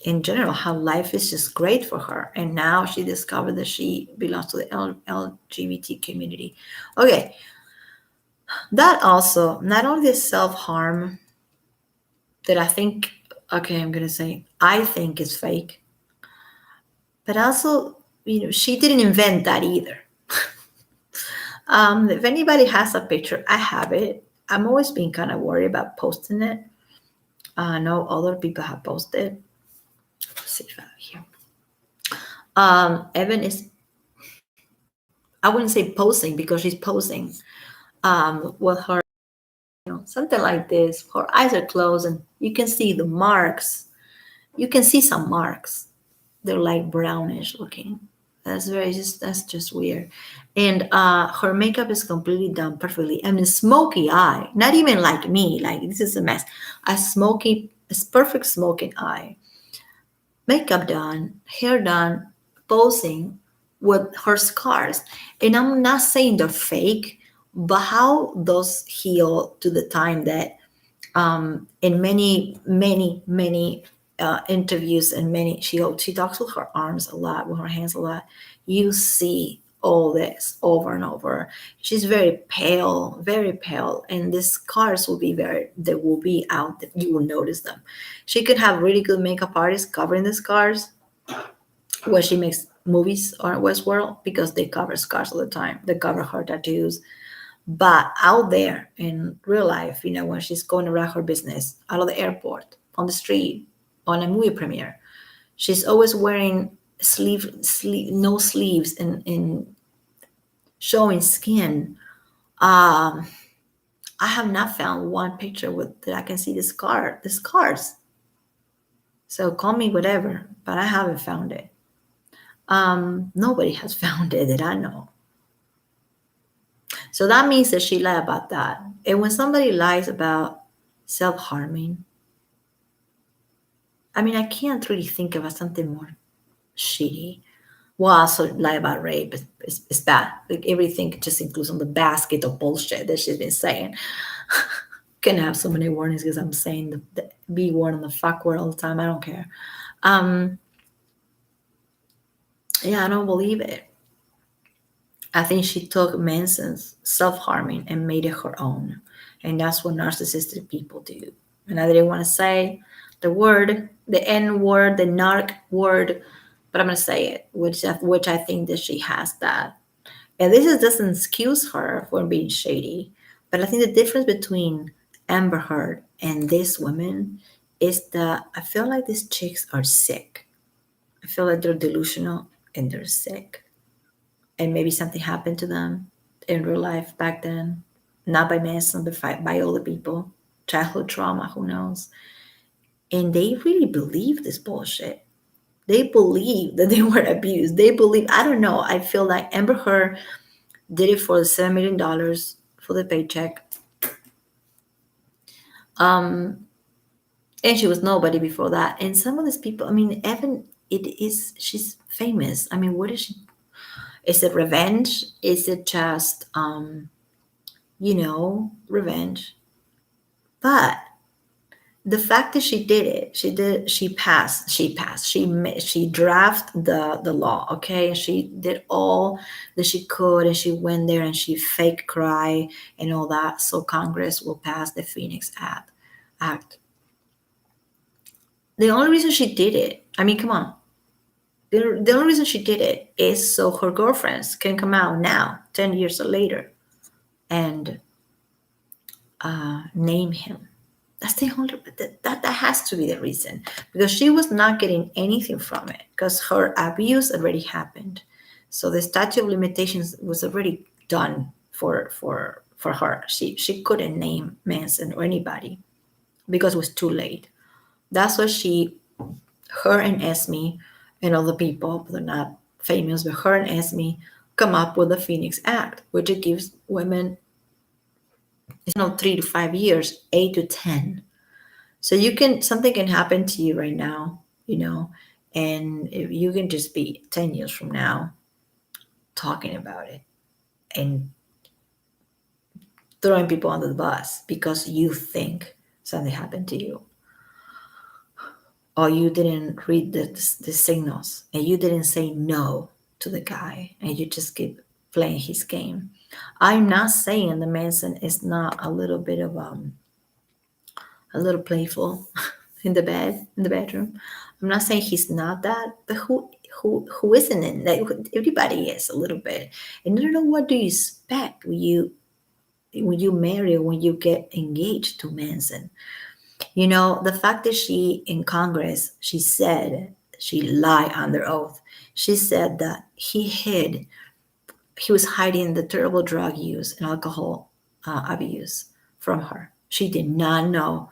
A: in general, how life is just great for her. And now she discovered that she belongs to the LGBT community. Okay, that also, not only the self harm that I think, okay, I'm going to say, I think is fake, but also, she didn't invent that either. If anybody has a picture, I have it. I'm always being kind of worried about posting it. I know other people have posted. Let's see if I have here. Evan is, I wouldn't say posing because she's posing with her, something like this. Her eyes are closed and you can see the marks. You can see some marks. They're like brownish looking. That's just weird. And her makeup is completely done perfectly. I mean, smoky eye, not even like me, like this is a mess. It's perfect smoking eye. Makeup done, hair done, posing with her scars. And I'm not saying they're fake, but how those heal to the time that in many, many, many interviews and she talks with her arms a lot, with her hands a lot. You see all this over and over. She's very pale, and the scars they will be out. That you will notice them. She could have really good makeup artists covering the scars where she makes movies or Westworld because they cover scars all the time. They cover her tattoos. But out there in real life, when she's going around her business, out of the airport, on the street, on a movie premiere, she's always wearing no sleeves and showing skin. I have not found one picture that I can see the scars. So call me whatever, but I haven't found it. Nobody has found it that I know. So that means that she lied about that. And when somebody lies about self-harming, I mean, I can't really think of something more shitty. Well, also lie about rape is bad. Like everything just includes on the basket of bullshit that she's been saying. Can have so many warnings because I'm saying the B word and the fuck word all the time. I don't care. Yeah, I don't believe it. I think she took Manson's self-harming and made it her own. And that's what narcissistic people do. And I didn't want to say the word, the N word, the narc word, but I'm going to say it, which I think that she has that. And doesn't excuse her for being shady. But I think the difference between Amber Heard and this woman is that I feel like these chicks are sick. I feel like they're delusional and they're sick. And maybe something happened to them in real life back then. Not by Manson, but by other people. Childhood trauma, who knows? And they really believe this bullshit. They believe that they were abused. They believe, I don't know. I feel like Amber Heard did it for the $7 million for the paycheck. Um, and she was nobody before that. And some of these people, I mean, Evan, she's famous. I mean, what is she? Is it revenge? Is it just, revenge? But the fact that she did it, she drafted the law, okay, and she did all that she could, and she went there and she fake cry and all that, so Congress will pass the Phoenix Act. The only reason she did it, I mean, come on, the only reason she did it is so her girlfriends can come out now 10 years later and name him. That's the only that has to be the reason, because she was not getting anything from it because her abuse already happened. So the statute of limitations was already done for her. She couldn't name Manson or anybody because it was too late. That's why her and Esme and other people, they're not famous, but her and Esme come up with the Phoenix Act, which it gives women, 3 to 5 years, 8 to 10. So something can happen to you right now, and if you can just be 10 years from now talking about it and throwing people under the bus because you think something happened to you, or you didn't read the signals and you didn't say no to the guy and you just keep playing his game. I'm not saying the Manson is not a little bit of a little playful in the bedroom. I'm not saying he's not that, but who isn't in? Like, everybody is a little bit. And I don't know, what do you expect when you marry or when you get engaged to Manson? The fact that she in Congress, she said, she lied under oath. She said that he was hiding the terrible drug use and alcohol abuse from her. She did not know.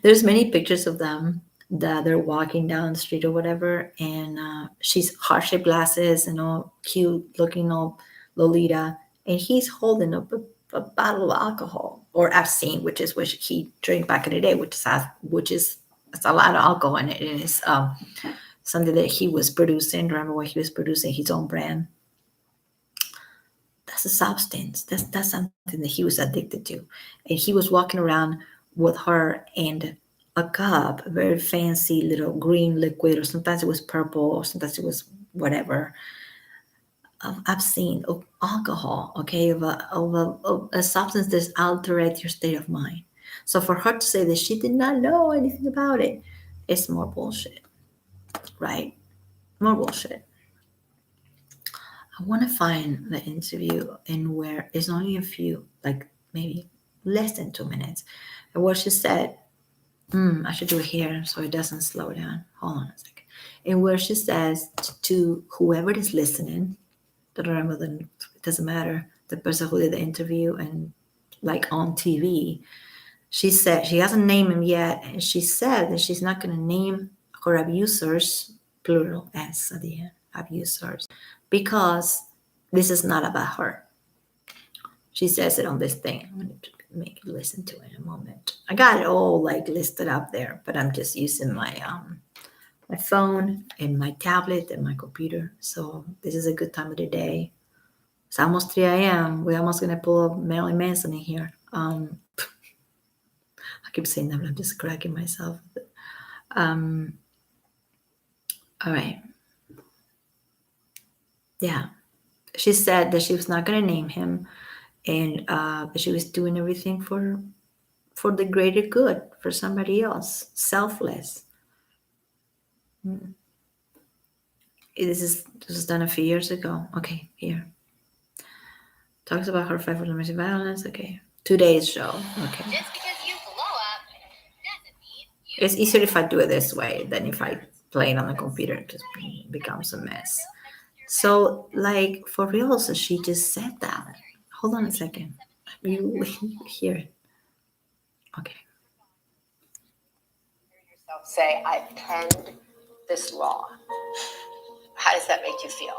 A: There's many pictures of them that they're walking down the street or whatever, and she's heart-shaped glasses and all cute looking, all Lolita, and he's holding up a bottle of alcohol or absinthe, which is what he drank back in the day, which is it's a lot of alcohol in it, and it's something that he was producing. Remember what he was producing, his own brand. That's a substance. That's something that he was addicted to, and he was walking around with her and a cup, a very fancy little green liquid, or sometimes it was purple, or sometimes it was whatever, absinthe, of alcohol, okay, of a substance that's altered your state of mind. So for her to say that she did not know anything about it, it's more bullshit, right? More bullshit. I want to find the interview and where it's only a few, like maybe less than 2 minutes, and what she said. I should do it here so it doesn't slow down. Hold on a second. And where she says to whoever is listening, don't remember it doesn't matter, the person who did the interview and like on TV, she said she hasn't named him yet, and she said that she's not going to name her abusers, plural S at the end, abusers, because this is not about her. She says it on this thing. I'm going to make you listen to it in a moment. I got it all like listed up there, but I'm just using my phone and my tablet and my computer. So this is a good time of the day. It's almost 3 a.m. We're almost going to pull up Marilyn Manson in here. I keep saying that, but I'm just cracking myself. All right. Yeah. She said that she was not going to name him, and but she was doing everything for the greater good, for somebody else, selfless. This was done a few years ago. Okay, here. Talks about her fight for domestic violence. Okay. Today's show. Okay.
B: Just because you blow up doesn't mean you
A: It's easier if I do it this way than if I play it on the computer. It just becomes a mess. So, like, for real, so she just said that. Hold on a second. You hear it. Okay.
B: yourself say, I penned this law. How does that make you feel?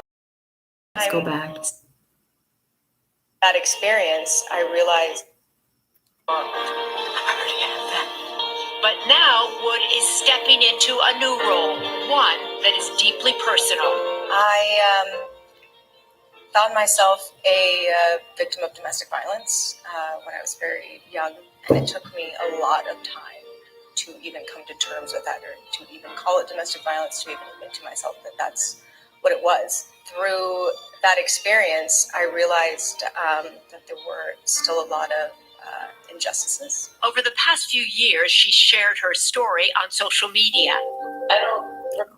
A: Let's go back.
B: That experience, I realized. But now Wood is stepping into a new role, one that is deeply personal. I found myself a victim of domestic violence when I was very young, and it took me a lot of time to even come to terms with that, or to even call it domestic violence, to even admit to myself that that's what it was. Through that experience, I realized that there were still a lot of injustices. Over the past few years, she shared her story on social media.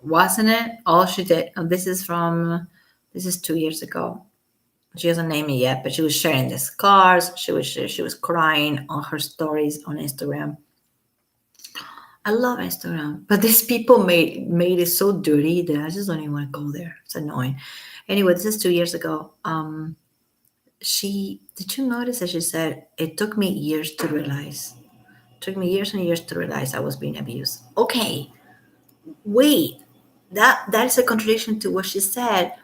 A: Wasn't it? All she did. This is 2 years ago. She doesn't name it yet, but she was sharing the scars. She was crying on her stories on Instagram. I love Instagram, but these people made it so dirty that I just don't even want to go there. It's annoying. Anyway, this is 2 years ago. Did you notice that she said it took me years to realize? It took me years and years to realize I was being abused. Okay, wait, that is a contradiction to what she said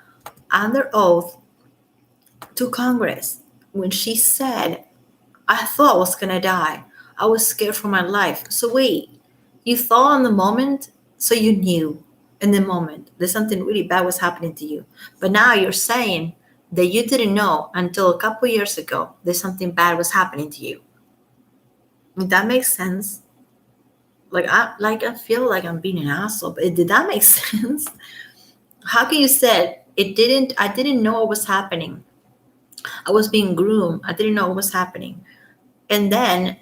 A: under oath to Congress when she said, I thought I was gonna die. I was scared for my life. So wait, you thought in the moment, so you knew in the moment that something really bad was happening to you. But now you're saying that you didn't know until a couple years ago that something bad was happening to you. That makes sense. I feel like I'm being an asshole, but did that make sense? How can you say it didn't? I didn't know what was happening. I was being groomed. I didn't know what was happening. And then,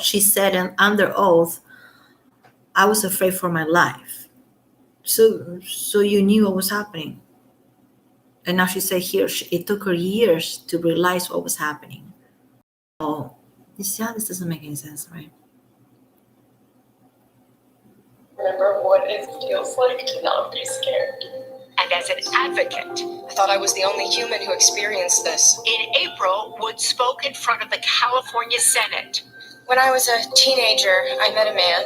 A: she said under oath, I was afraid for my life. So you knew what was happening. And now she said here, it took her years to realize what was happening. Oh, you see how this doesn't make any sense, right?
B: Remember what it feels like to not be scared. And as an advocate, I thought I was the only human who experienced this. In April, Wood spoke in front of the California Senate. When I was a teenager, I met a man.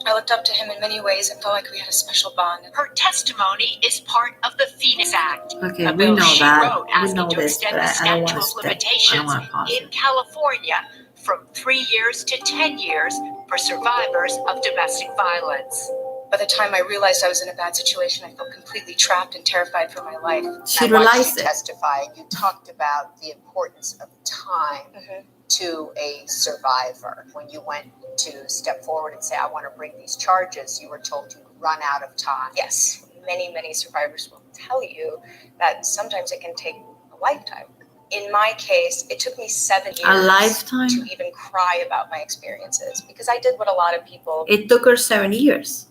B: I looked up to him in many ways and felt like we had a special bond. Her testimony is part of the Phoenix Act.
A: Okay, we know that. We know this, but I don't want to step. I don't want to pause
B: in California from 3 years to 10 years for survivors of domestic violence. By the time I realized I was in a bad situation, I felt completely trapped and terrified for my life.
A: She realized it.
B: Testify, you talked about the importance of time to a survivor. When you went to step forward and say, I want to bring these charges, you were told to run out of time. Yes, many survivors will tell you that sometimes it can take a lifetime. In my case, it took me 7 years
A: A lifetime?
B: to even cry about my experiences, because I did what a lot of people.
A: It took her 7 years.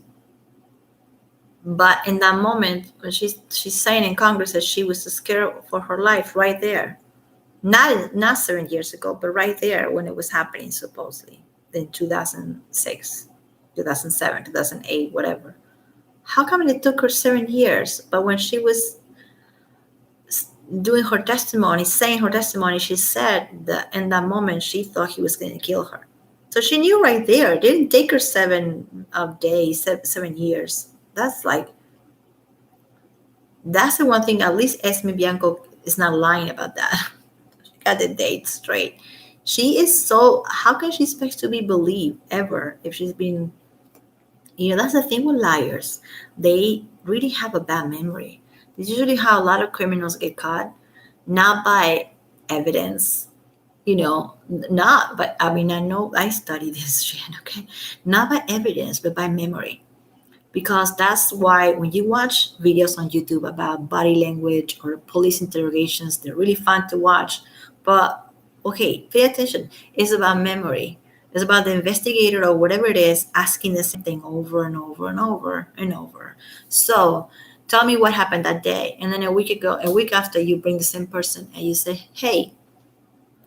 A: But in that moment, when she's saying in Congress that she was scared for her life right there. Not 7 years ago, but right there when it was happening, supposedly, in 2006, 2007, 2008, whatever. How come it took her 7 years? But when she was doing her testimony, saying her testimony, she said that in that moment she thought he was going to kill her. So she knew right there. It didn't take her 7 days, 7 years. That's the one thing. At least Esme Bianco is not lying about that. She got the date straight. She is so. How can she expect to be believed ever if she's been? That's the thing with liars. They really have a bad memory. This is usually how a lot of criminals get caught, not by evidence. Not. But I know I study this shit. Okay, not by evidence, but by memory. Because that's why when you watch videos on YouTube about body language or police interrogations, they're really fun to watch. But okay, pay attention. It's about memory. It's about the investigator or whatever it is asking the same thing over and over and over and over. So tell me what happened that day. And then a week after, you bring the same person and you say, hey,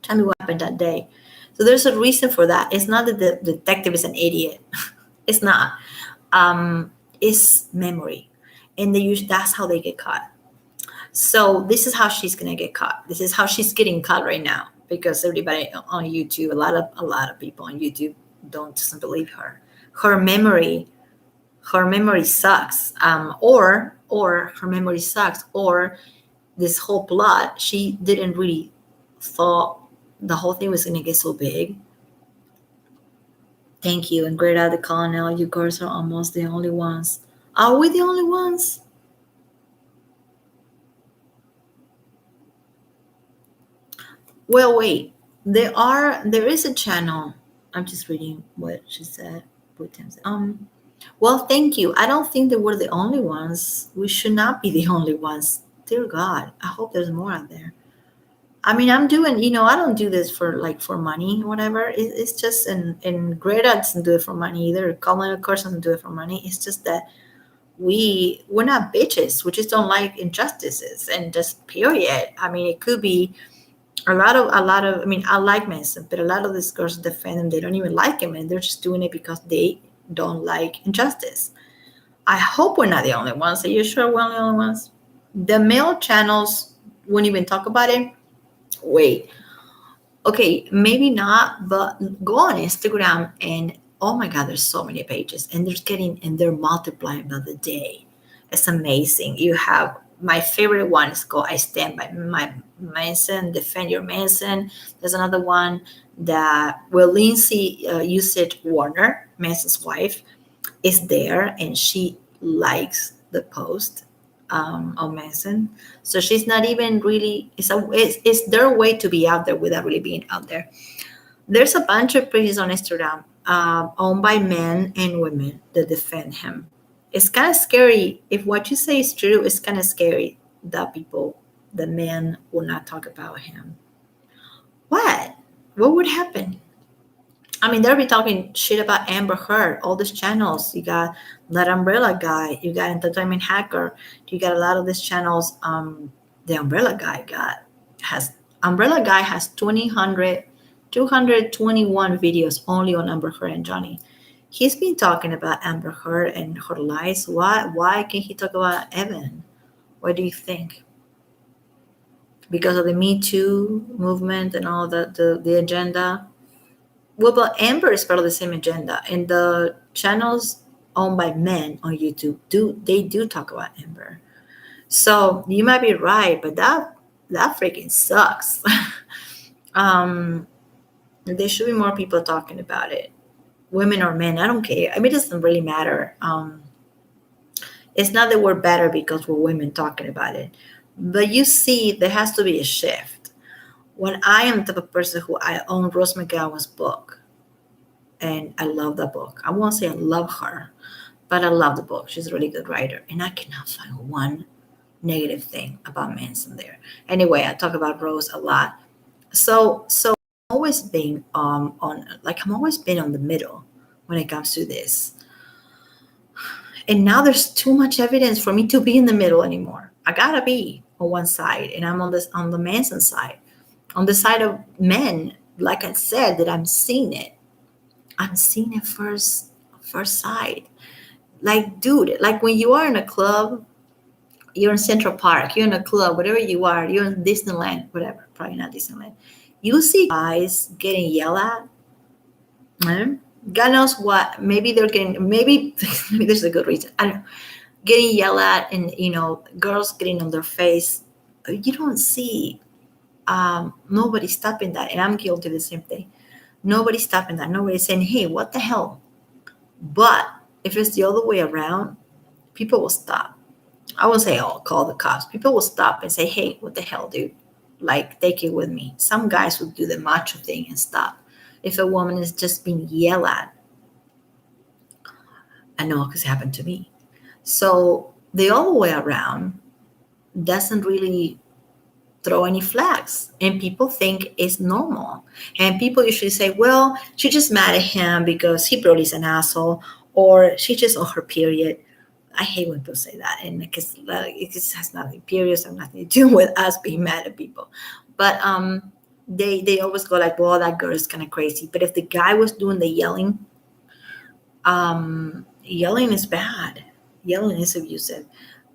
A: tell me what happened that day. So there's a reason for that. It's not that the detective is an idiot. It's not. It's memory, and that's how they get caught. So this is how she's gonna get caught. This is how she's getting caught right now because everybody on YouTube, a lot of people on YouTube doesn't believe her. Her memory, her memory sucks. Or her memory sucks, or this whole plot, she didn't really thought the whole thing was gonna get so big. Thank you. And Greta the Colonel, you girls are almost the only ones. Are we the only ones? Well, wait. There is a channel. I'm just reading what she said. Well, thank you. I don't think that we're the only ones. We should not be the only ones. Dear God, I hope there's more out there. I mean, I'm doing, I don't do this for money, whatever. It's just, and Greta doesn't do it for money either. Colin, of course, doesn't do it for money. It's just that we're not bitches. We just don't like injustices, and just period. I mean, it could be a lot of. I mean, I like Manson, but a lot of these girls defend him. They don't even like him, and they're just doing it because they don't like injustice. I hope we're not the only ones. Are you sure we're the only ones? The male channels won't even talk about it. Wait. Okay, maybe not, but go on Instagram and oh my God, there's so many pages, and they're multiplying by the day. It's amazing. You have my favorite one is called I Stand by My Manson, Defend Your Manson. There's another one that Lindsay Usage Warner, Manson's wife, is there, and she likes the post on Manson. So she's not even really. It's their way to be out there without really being out there. There's a bunch of pages on Instagram owned by men and women that defend him. It's kind of scary. If what you say is true, it's kind of scary that the men will not talk about him. What would happen? I mean, they'll be talking shit about Amber Heard, all these channels. You got that Umbrella Guy, you got Entertainment Hacker, you got a lot of these channels. The Umbrella Guy has 221 videos only on Amber Heard and Johnny. He's been talking about Amber Heard and her lies. Why can't he talk about Evan? What do you think? Because of the Me Too movement and all the agenda? Well, but Amber is part of the same agenda, and the channels owned by men on YouTube do talk about Amber. So you might be right, but that freaking sucks. There should be more people talking about it, women or men. I don't care. I mean, it doesn't really matter. It's not that we're better because we're women talking about it, but you see, there has to be a shift. When I am the type of person who I own Rose McGowan's book, and I love the book. I won't say I love her, but I love the book. She's a really good writer, and I cannot find one negative thing about Manson there. Anyway, I talk about Rose a lot. So I'm always been I'm always been on the middle when it comes to this. And now there's too much evidence for me to be in the middle anymore. I gotta be on one side, and I'm on the Manson side. On the side of men, like I said, that I'm seeing it. I'm seeing it first sight. Like, dude, like when you are in a club, you're in Central Park, you're in a club, whatever you are, you're in Disneyland, whatever, probably not Disneyland. You see guys getting yelled at. God knows what. Maybe they're getting, maybe there's a good reason. I don't know. Getting yelled at, and, girls getting on their face. You don't see nobody stopping that. And I'm guilty of the same thing. Nobody's stopping that. Nobody's saying, hey, what the hell? But if it's the other way around, people will stop. I won't say, oh, call the cops. People will stop and say, hey, what the hell, dude? Like, take it with me. Some guys will do the macho thing and stop. If a woman is just being yelled at, I know because it happened to me. So the other way around doesn't really throw any flags, and people think it's normal. And people usually say, well, she's just mad at him because he probably is an asshole, or she just on her period. I hate when people say that, and because it just has nothing, periods have nothing to do with us being mad at people. But they always go like, well, that girl is kind of crazy. But if the guy was doing the yelling, yelling is bad. Yelling is abusive.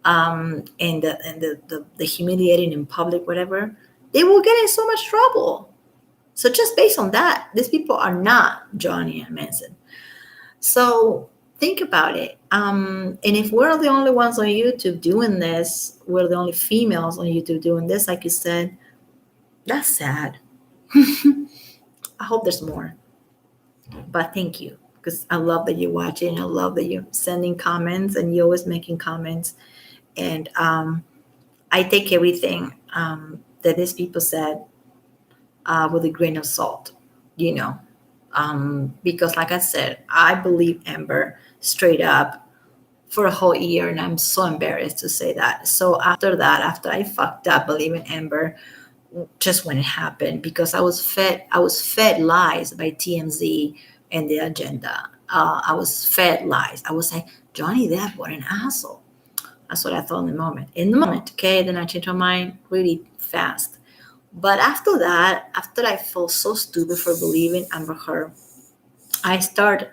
A: And the humiliating in public, whatever, they will get in so much trouble. So just based on that, these people are not Johnny and Manson. So think about it. And if we're the only ones on YouTube doing this, we're the only females on YouTube doing this, like you said, that's sad. I hope there's more. But thank you, because I love that you're watching. I love that you're sending comments and you're always making comments. And I take everything that these people said with a grain of salt, you know. Because like I said, I believe Amber straight up for a whole year, and I'm so embarrassed to say that. So after that, after I fucked up believing Amber, just when it happened, because I was fed lies by TMZ and the agenda. I was fed lies. I was like, Johnny Depp, what an asshole. That's what I thought in the moment. Okay. Then I changed my mind really fast. But after that, after I felt so stupid for believing Amber Heard, I start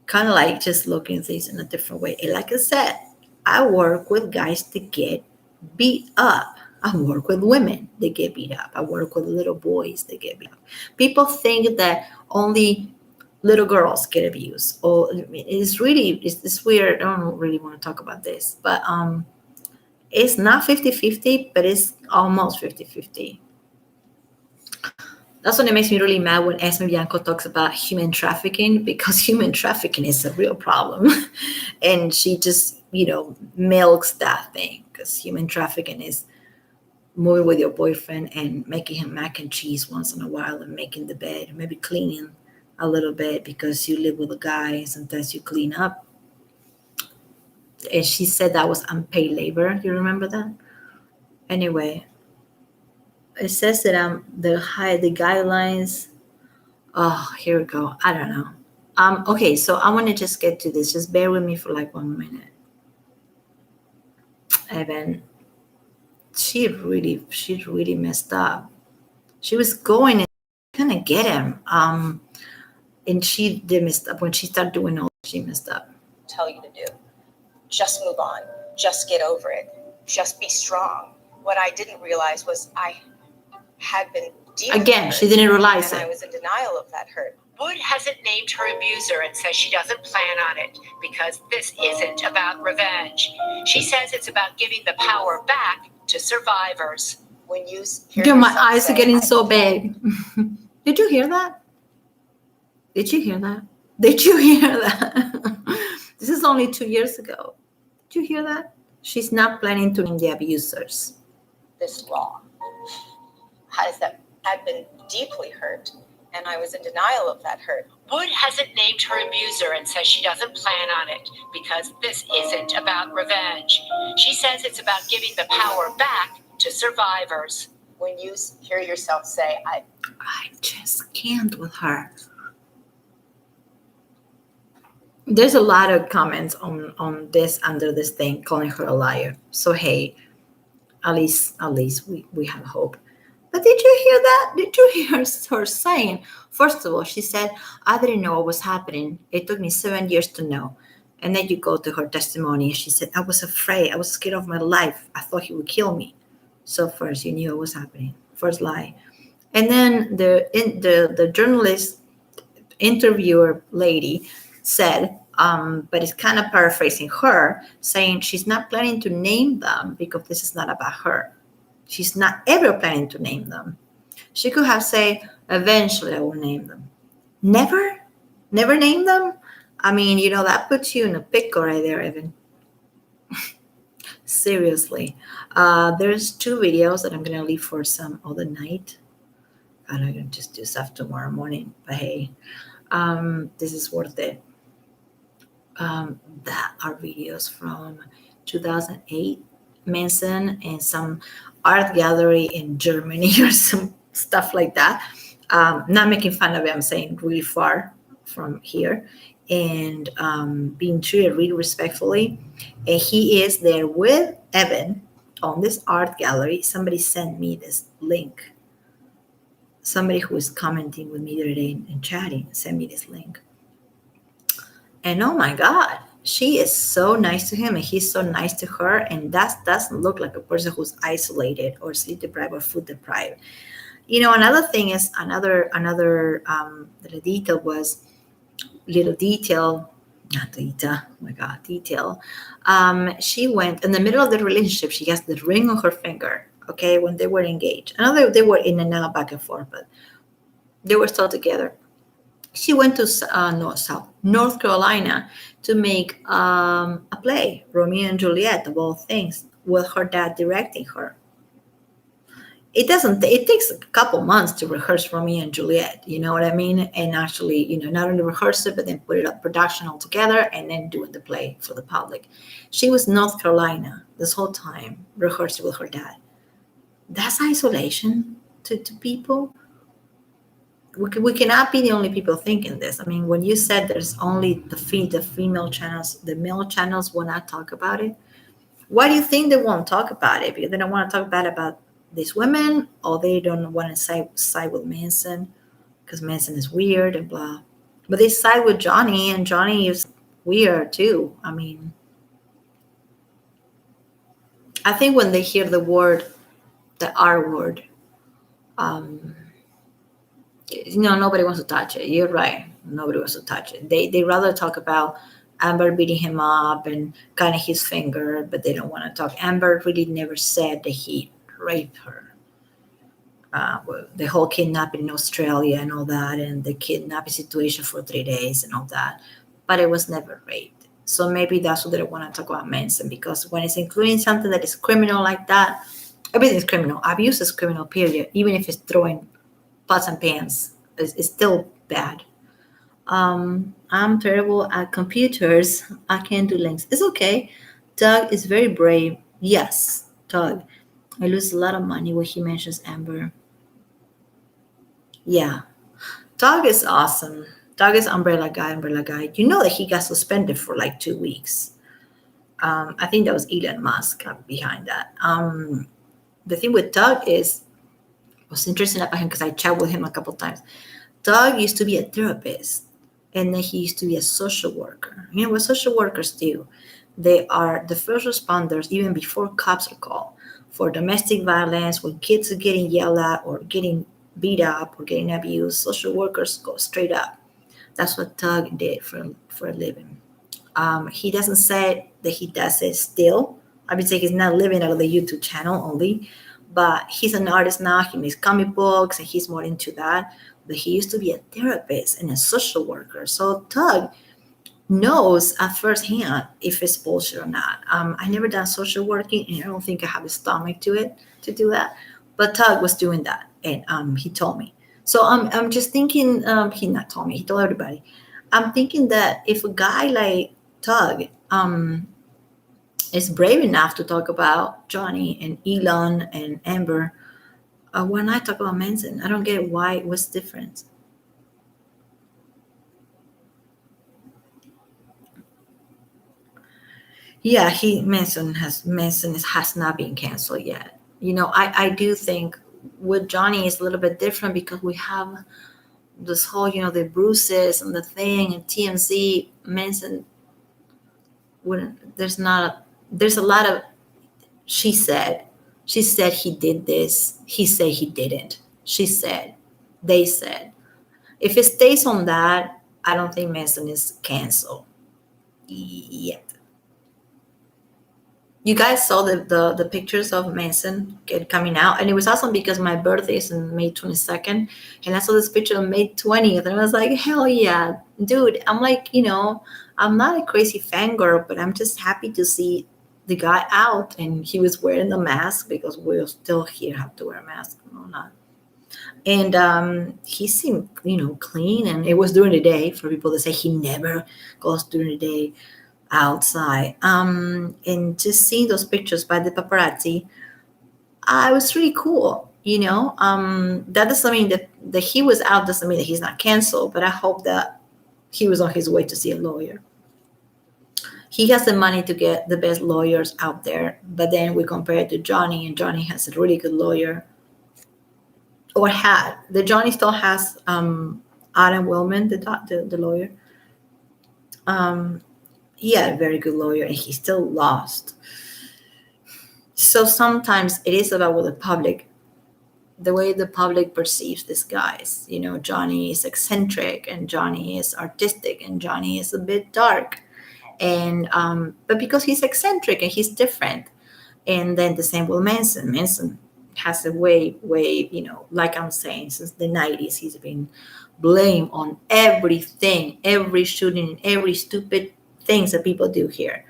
A: kind of like just looking at things in a different way. And like I said, I work with guys to get beat up. I work with women that get beat up. I work with little boys that get beat up. People think that only little girls get abused. Or it's weird. I don't really want to talk about this, but it's not 50-50, but it's almost 50-50. That's when it makes me really mad when Esme Bianco talks about human trafficking, because human trafficking is a real problem. And she just, milks that thing, because human trafficking is moving with your boyfriend and making him mac and cheese once in a while and making the bed, maybe cleaning a little bit because you live with a guy and sometimes you clean up. And she said that was unpaid labor. You remember that? Anyway, it says that the guidelines. Oh, here we go. I don't know. Okay, so I want to just get to this. Just bear with me for like 1 minute. Evan, she really messed up. She was going and get him. And she did mess up. When she started doing all, she messed up.
B: Tell you to do. Just move on. Just get over it. Just be strong. What I didn't realize was I had been deeply
A: Again,
B: hurt,
A: she didn't realize
B: and
A: it.
B: I was in denial of that hurt. Wood hasn't named her abuser and says she doesn't plan on it because this isn't about revenge. She says it's about giving the power back to survivors. When you hear
A: My eyes are getting so big. Did you hear that? Did you hear that? Did you hear that? This is only 2 years ago. Did you hear that? She's not planning to name the abusers.
B: This law has that I've been deeply hurt, and I was in denial of that hurt. Wood hasn't named her abuser and says she doesn't plan on it because this isn't about revenge. She says it's about giving the power back to survivors. When you hear yourself say, I
A: just can't with her. There's a lot of comments on this under this thing calling her a liar. So hey, at least we have hope. But did you hear that? Did you hear her saying? First of all, she said, I didn't know what was happening. It took me 7 years to know. And then you go to her testimony and she said, I was afraid. I was scared of my life. I thought he would kill me. So first you knew what was happening. First lie. And then the journalist interviewer lady said, but it's kind of paraphrasing her, saying she's not planning to name them because this is not about her. She's not ever planning to name them. She could have said, eventually I will name them. Never name them? I mean, that puts you in a pickle right there, Evan. Seriously. There's 2 videos that I'm going to leave for some other night. I'm going to just do stuff tomorrow morning. But hey, this is worth it. That are videos from 2008, Manson, and some art gallery in Germany or some stuff like that. Not making fun of it, I'm saying really far from here, and being treated really respectfully. And he is there with Evan on this art gallery. Somebody sent me this link. somebody who was commenting with me the other day and chatting sent me this link. And oh my God, she is so nice to him and he's so nice to her. And that doesn't look like a person who's isolated or sleep deprived or food deprived. Another thing is another little detail was little detail, not detail, oh my God, detail. She went in the middle of the relationship. She has the ring on her finger. Okay, when they were engaged. I know they were in and out, back and forth, but they were still together. She went to North Carolina to make a play, Romeo and Juliet, of all things, with her dad directing her. It takes a couple months to rehearse Romeo and Juliet, you know what I mean? And actually, not only rehearse it, but then put it up production all together and then doing the play for the public. She was in North Carolina this whole time, rehearsing with her dad. That's isolation to people. We cannot be the only people thinking this. I mean, when you said there's only the female channels, the male channels will not talk about it. Why do you think they won't talk about it? Because they don't want to talk bad about these women, or they don't want to side with Manson because Manson is weird and blah. But they side with Johnny, and Johnny is weird too. I mean, I think when they hear the R word, nobody wants to touch it. You're right. Nobody wants to touch it. They rather talk about Amber beating him up and cutting his finger, but they don't want to talk. Amber really never said that he raped her. The whole kidnapping in Australia and all that, and the kidnapping situation for 3 days and all that, but it was never rape. So maybe that's what they don't want to talk about Manson, because when it's including something that is criminal like that, everything is criminal. Abuse is criminal, period. Even if it's throwing pots and pans, it's still bad. I'm terrible at computers. I can't do links. It's okay. Doug is very brave. Yes, Doug. I lose a lot of money when he mentions Amber. Yeah. Doug is awesome. Doug is umbrella guy. You know that he got suspended for like 2 weeks. I think that was Elon Musk behind that. The thing with Doug is, what's interesting about him, because I chat with him a couple times. Doug used to be a therapist, and then he used to be a social worker. You know what social workers do? They are the first responders, even before cops are called, for domestic violence. When kids are getting yelled at or getting beat up or getting abused, social workers go straight up. That's what Doug did for a living. He doesn't say that he does it still. I would say he's not living out of the YouTube channel only, but he's an artist now. He makes comic books and he's more into that. But he used to be a therapist and a social worker. So Doug knows at first hand if it's bullshit or not. I never done social working, and I don't think I have the stomach to do that. But Doug was doing that, and he told me. So I'm just thinking. He not told me. He told everybody. I'm thinking that if a guy like Doug is brave enough to talk about Johnny and Elon and Amber, why not talk about Manson? I don't get why. What's the difference? Yeah, Manson has not been canceled yet. I do think with Johnny is a little bit different because we have this whole, the bruises and the thing and TMZ. Manson wouldn't. There's a lot of. She said he did this. He said he didn't. She said. They said. If it stays on that, I don't think Manson is canceled yet. You guys saw the pictures of Manson coming out, and it was awesome because my birthday is on May 22nd, and I saw this picture on May 20th, and I was like, hell yeah, dude. I'm like, I'm not a crazy fangirl, but I'm just happy to see the guy out, and he was wearing the mask because we're still here have to wear a mask or not. And he seemed, clean, and it was during the day for people that say he never goes during the day outside. And just seeing those pictures by the paparazzi, it was really cool. That doesn't mean that he was out, doesn't mean that he's not canceled, but I hope that he was on his way to see a lawyer. He has the money to get the best lawyers out there, but then we compare it to Johnny, and Johnny has a really good lawyer. or had. The Johnny still has Adam Willman, the lawyer. He had a very good lawyer, and he still lost. So sometimes it is about what the way the public perceives these guys. Johnny is eccentric, and Johnny is artistic, and Johnny is a bit dark, and but because he's eccentric and he's different. And then the same with Manson. Manson has a way, like I'm saying, since the 90s, he's been blamed on everything, every shooting, every stupid things that people do here.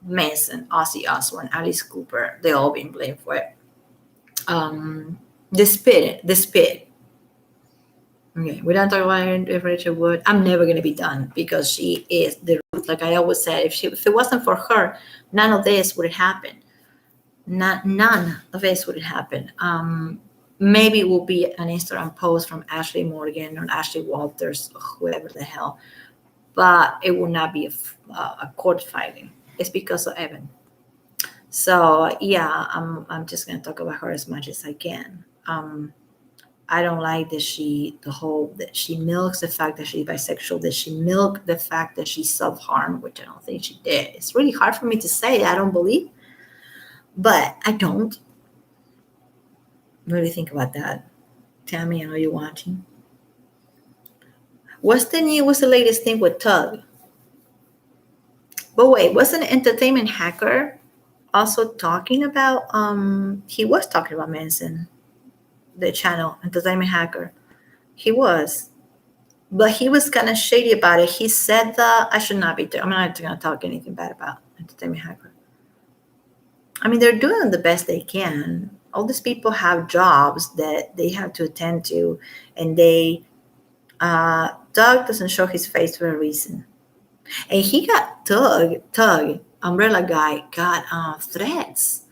A: Manson, Ozzy Osbourne, Alice Cooper, they all been blamed for it. The spit. Okay, we don't talk about Rachel Wood. I'm never gonna be done because she is the root. Like I always said, if it wasn't for her, none of this would happen. None of this would happen. Maybe it will be an Instagram post from Ashley Morgan or Ashley Walters or whoever the hell, but it will not be a court filing. It's because of Evan. So yeah, I'm just gonna talk about her as much as I can. I don't like that she milks the fact that she's bisexual, that she milked the fact that she self-harmed, which I don't think she did. It's really hard for me to say. I don't believe, but I don't. What do you think about that? Tammy, I know you're watching. What's the latest thing with Tug? But wait, wasn't Entertainment Hacker also talking about, he was talking about Manson, the channel, Entertainment Hacker. He was. But he was kind of shady about it. He said that I should not be there. I'm not going to talk anything bad about Entertainment Hacker. I mean, they're doing the best they can. All these people have jobs that they have to attend to, and Doug doesn't show his face for a reason. And he got Tug, Umbrella Guy, got threats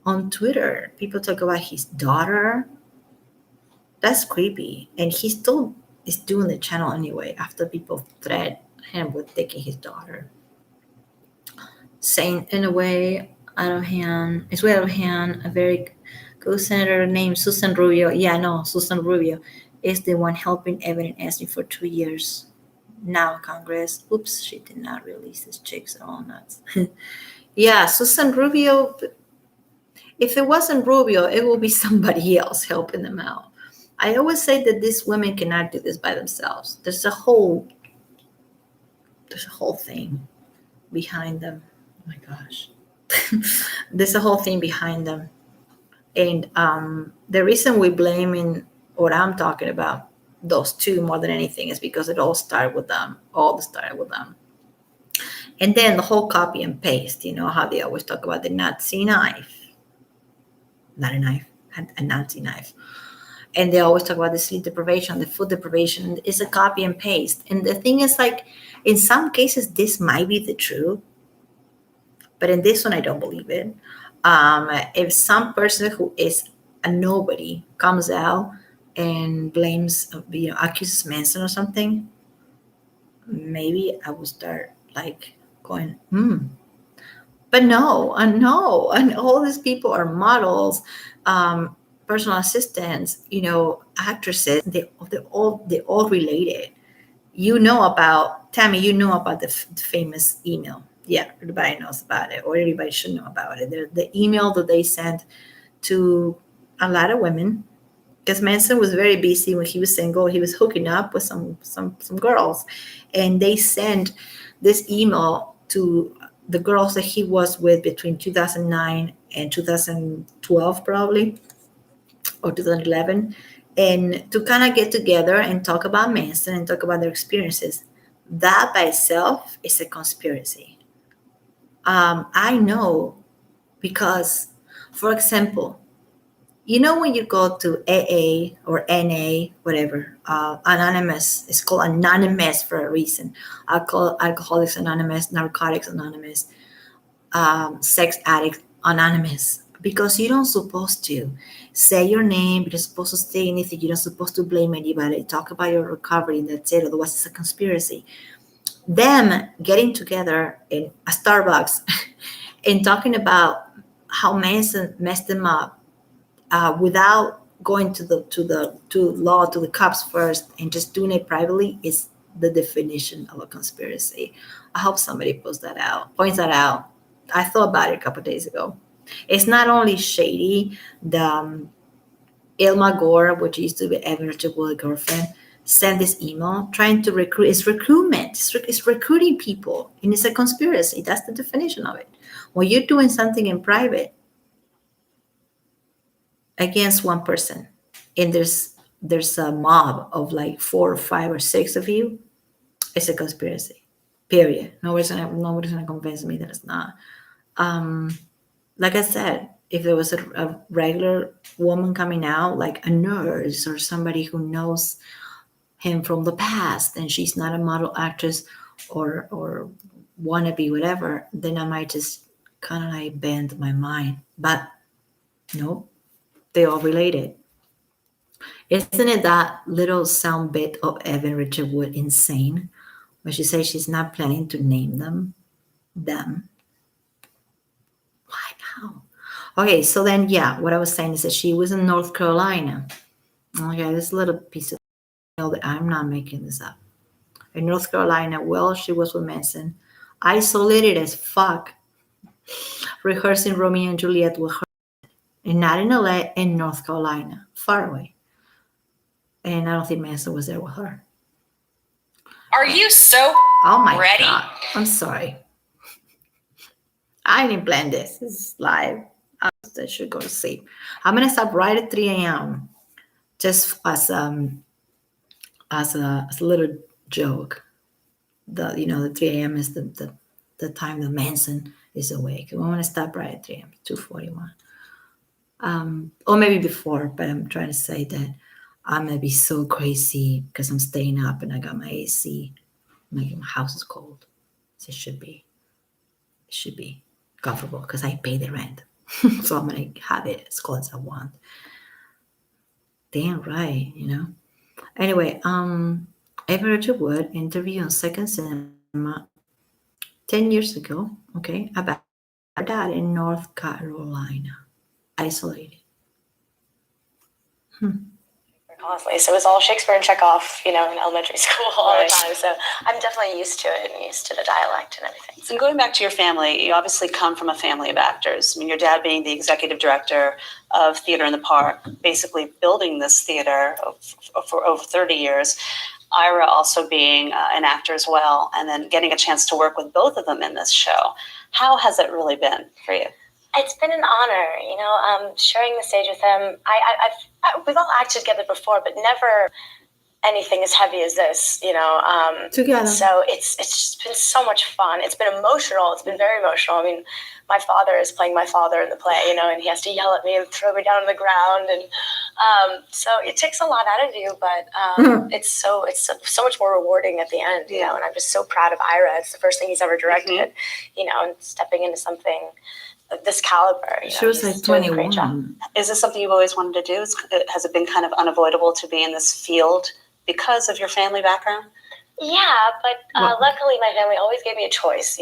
A: on Twitter. People talk about his daughter. That's creepy. And he still is doing the channel anyway after people threat him with taking his daughter. Saying, in a way, it's way out of hand. A very good senator named Susan Rubio. Yeah, no, Susan Rubio is the one helping Evan and Esme for 2 years. Now Congress. Oops, she did not release this chicks all nuts. Yeah, Susan Rubio. If it wasn't Rubio, it will be somebody else helping them out. I always say that these women cannot do this by themselves. There's a whole thing behind them. Oh my gosh. There's a whole thing behind them. And the reason we blaming what I'm talking about, those two more than anything, is because it all started with them. And then the whole copy and paste, how they always talk about the Nazi knife. Not a knife, a Nazi knife. And they always talk about the sleep deprivation, the food deprivation. It's a copy and paste. And the thing is, like, in some cases, this might be the truth. But in this one, I don't believe it. If some person who is a nobody comes out and blames, accuses Manson or something, maybe I will start going, But no, and all these people are models, personal assistants, actresses. They all related. About Tammy. About the famous email. Yeah, everybody knows about it, or everybody should know about it. The email that they sent to a lot of women, because Manson was very busy when he was single. He was hooking up with some girls, and they sent this email to the girls that he was with between 2009 and 2012, probably, or 2011, and to kind of get together and talk about Manson and talk about their experiences. That by itself is a conspiracy. I know because, for example, when you go to AA or NA, whatever, Anonymous, it's called Anonymous for a reason. I call Alcoholics Anonymous, Narcotics Anonymous, Sex Addicts Anonymous, because you're not supposed to say your name. You're not supposed to say anything. You're not supposed to blame anybody. Talk about your recovery, and that's it. Otherwise, it's a conspiracy. Them getting together in a Starbucks and talking about how Manson messed them up without going to the cops first and just doing it privately is the definition of a conspiracy. I hope somebody points that out. I thought about it a couple of days ago. It's not only shady. The Ilma Gore, which used to be Evan Richard Wood's girlfriend, sent this email trying to recruit. It's recruitment. It's recruiting people, and it's a conspiracy. That's the definition of it. When you're doing something in private against one person, and there's a mob of like 4 or 5 or 6 of you, it's a conspiracy. Period. Nobody's gonna convince me that it's not. Like I said, if there was a regular woman coming out, like a nurse or somebody who knows him from the past, and she's not a model actress or wannabe, whatever, then I might just kind of like bend my mind. But nope, they all related. Isn't it that little sound bit of Evan Richard Wood insane? When she says she's not planning to name them. Why now? Okay, so then, yeah, what I was saying is that she was in North Carolina. Okay, this little piece of that I'm not making this up. In North Carolina, well, she was with Manson, isolated as fuck, rehearsing Romeo and Juliet with her, and not in LA, in North Carolina, far away. And I don't think Manson was there with her.
B: Are you so
A: Oh my
B: ready?
A: God. I'm sorry. I didn't plan this. This is live. I should go to sleep. I'm gonna stop right at 3 a.m. just as a little joke. The 3 a.m. is the time that Manson is awake. I'm gonna stop right at 3 a.m. 2:41. Or maybe before, but I'm trying to say that I'm gonna be so crazy because I'm staying up and I got my AC. My house is cold. So it should be comfortable because I pay the rent. So I'm gonna have it as cold as I want. Damn right, Anyway, Evan Richard Wood interview on Second Cinema 10 years ago, okay, about that in North Carolina, isolated.
C: Honestly, so it was all Shakespeare and Chekhov, in elementary school all the time. So I'm definitely used to it and used to the dialect and everything.
D: And going back to your family, you obviously come from a family of actors. I mean, your dad being the executive director of Theater in the Park, basically building this theater for over 30 years. Ira also being an actor as well, and then getting a chance to work with both of them in this show. How has it really been for you?
C: It's been an honor, sharing the stage with them. We've all acted together before, but never anything as heavy as this,
A: Together.
C: So it's just been so much fun. It's been emotional. It's been very emotional. I mean, my father is playing my father in the play, and he has to yell at me and throw me down on the ground, and so it takes a lot out of you, but it's so much more rewarding at the end, and I'm just so proud of Ira. It's the first thing he's ever directed, and stepping into something of this caliber.
A: She was like 21.
D: Is this something you've always wanted to do? Has it been kind of unavoidable to be in this field because of your family background?
C: Yeah, but luckily my family always gave me a choice.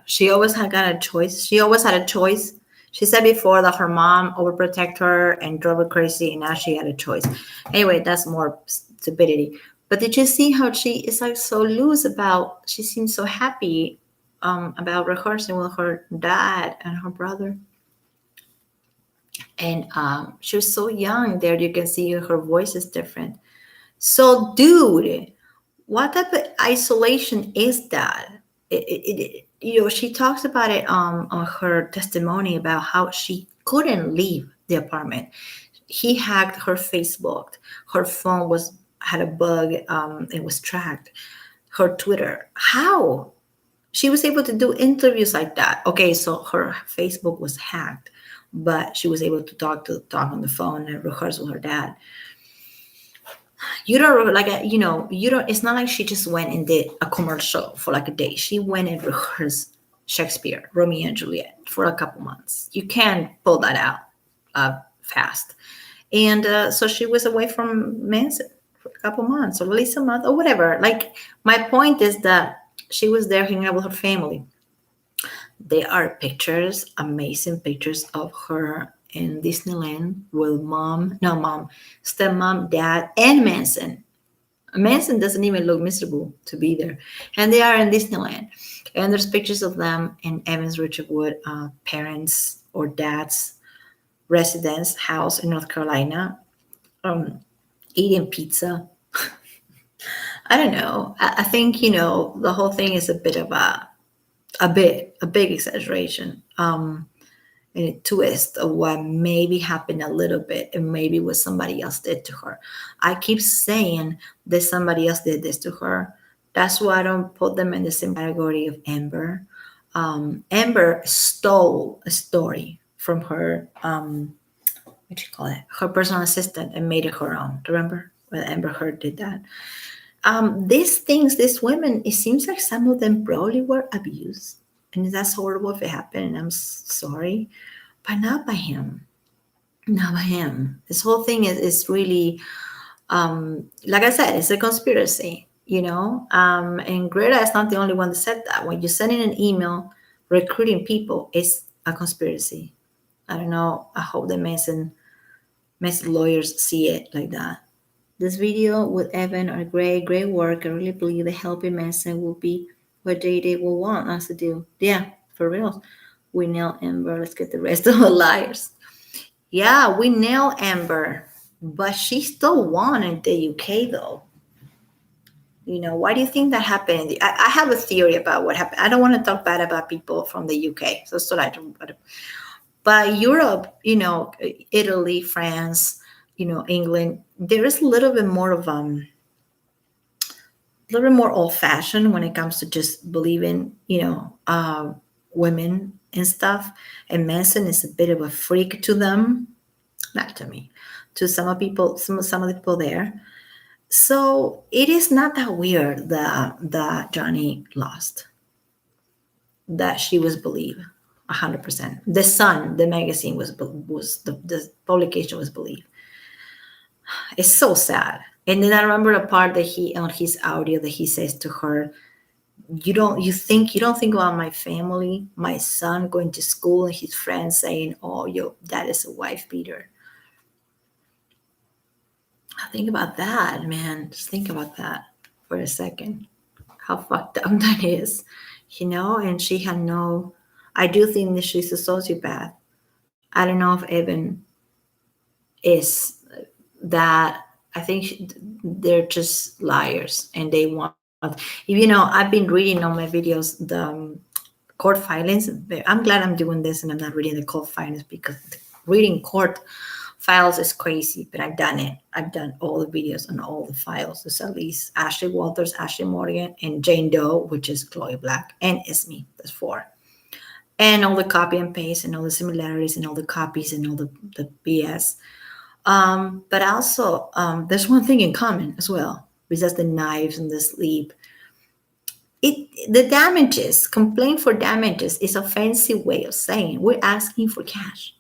A: She always had got a choice. She always had a choice. She said before that her mom overprotected her and drove her crazy, and now she had a choice. Anyway, that's more stupidity. But did you see how she is like so loose about? She seems so happy about rehearsing with her dad and her brother. And she was so young there. You can see her voice is different. So, dude, what type of isolation is that? She talks about it on her testimony about how she couldn't leave the apartment. He hacked her Facebook. Her phone had a bug. It was tracked. Her Twitter. How? She was able to do interviews like that. Okay, so her Facebook was hacked, but she was able to talk on the phone and rehearse with her dad. You don't it's not like she just went and did a commercial for like a day. She went and rehearsed Shakespeare, Romeo and Juliet for a couple months. You can't pull that out fast. And so she was away from Manson for a couple months, or at least a month or whatever. Like, my point is that she was there hanging out with her family. There are pictures, amazing pictures of her in Disneyland with stepmom, dad, and Manson. Manson doesn't even look miserable to be there. And they are in Disneyland. And there's pictures of them in Evans Richard Wood parents or dad's residence house in North Carolina, eating pizza. I don't know. I think, the whole thing is a bit of a big exaggeration. And a twist of what maybe happened a little bit and maybe what somebody else did to her. I keep saying that somebody else did this to her. That's why I don't put them in the same category of Amber. Amber stole a story from her, her personal assistant and made it her own. Remember when Amber Heard did that? These women, it seems like some of them probably were abused. And that's horrible if it happened, and I'm sorry, but not by him. Not by him. This whole thing is really, like I said, it's a conspiracy, and Greta is not the only one that said that. When you send in an email recruiting people, it's a conspiracy. I don't know. I hope the Manson lawyers see it like that. This video with Evan are great work. I really believe the helping Manson will be what they will want us to do. Yeah, for real. We nail Amber. Let's get the rest of the liars. Yeah, we nail Amber, but she still won in the UK though. Why do you think that happened? I have a theory about what happened. I don't want to talk bad about people from the UK. So I don't. But Europe, Italy, France, England, there is a little bit more of a little bit more old-fashioned when it comes to just believing, women and stuff. And Manson is a bit of a freak to them, not to me, to some of the people there. So it is not that weird that Johnny lost, that she was believed 100%. The Sun, the magazine was the publication was believed. It's so sad. And then I remember a part that he, on his audio, that he says to her, you don't think about my family, my son going to school and his friends saying, oh, your dad is a wife beater. Think about that, man. Just think about that for a second. How fucked up that is, and she had I do think that she's a sociopath. I don't know if Evan is that. I think they're just liars, and they want. I've been reading on my videos the court filings. I'm glad I'm doing this, and I'm not reading the court filings, because reading court files is crazy. But I've done it. I've done all the videos on all the files. There's at least Ashley Walters, Ashley Morgan, and Jane Doe, which is Chloe Black, and Esme. That's 4. And all the copy and paste, and all the similarities, and all the copies, and all the BS. But also, there's one thing in common as well, which is the knives and the sleep. The damages, complaint for damages, is a fancy way of saying we're asking for cash.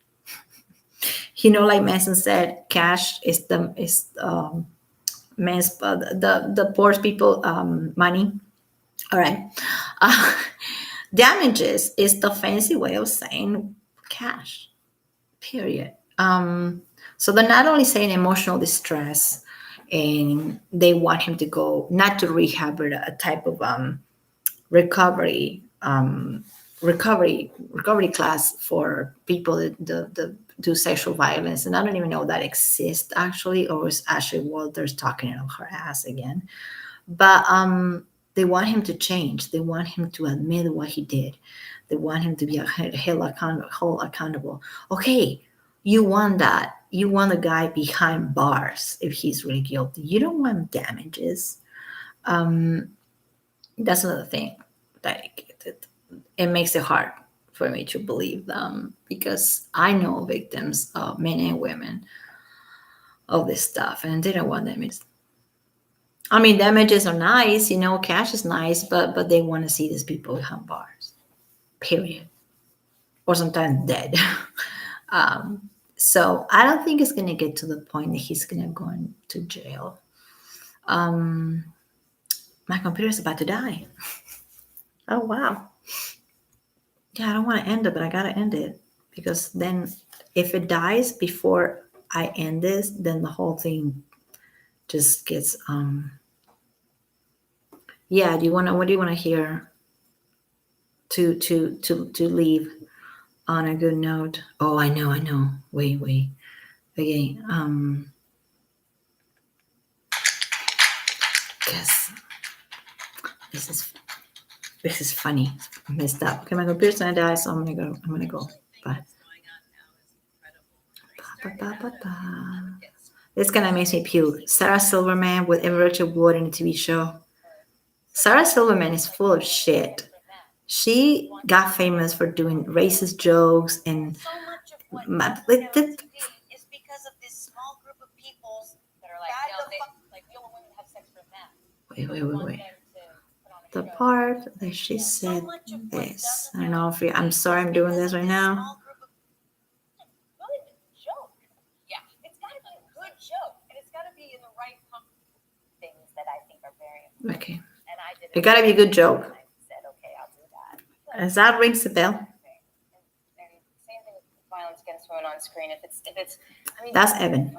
A: Like Manson said, cash is the poor people money. All right. Damages is the fancy way of saying cash. Period. So they're not only saying emotional distress, and they want him to go not to rehab, but a type of recovery class for people that do sexual violence. And I don't even know if that exists actually, or is Ashley Walters talking on her ass again. But they want him to change. They want him to admit what he did. They want him to be held accountable. Okay, you want that. You want a guy behind bars if he's really guilty. You don't want damages. That's another thing. It makes it hard for me to believe them, because I know victims of men and women of this stuff, and they don't want damages. I mean, damages are nice, cash is nice, but they want to see these people behind bars, period, or sometimes dead. So I don't think it's going to get to the point that he's going to go into jail. My computer's about to die. Oh, wow. Yeah, I don't want to end it, but I got to end it, because then if it dies before I end this, then the whole thing just gets yeah. What do you want to hear to leave on a good note? Oh, I know. Wait. Okay. Guess this is funny. I messed up. Okay, my computer's gonna die, so I'm gonna go. Bye. This kind of makes me puke. Sarah Silverman with Richard Wood in a TV show. Sarah Silverman is full of shit. She got famous for doing racist jokes and
B: So much of what happens today is because of this small group of people that are like, we don't want women to have sex for men.
A: wait. The part that she said this. I don't know if you, I'm sorry I'm doing this right now.
B: Good joke. Yeah, it's got to be a good joke, and it's got to be in the right things that I think are very important.
A: Okay.
B: And I did.
A: It gotta be a good joke.
B: I said, okay, I'll do that.
A: As that rings a bell.
B: And same thing with violence against women on screen. If it's, I mean,
A: That's Evan.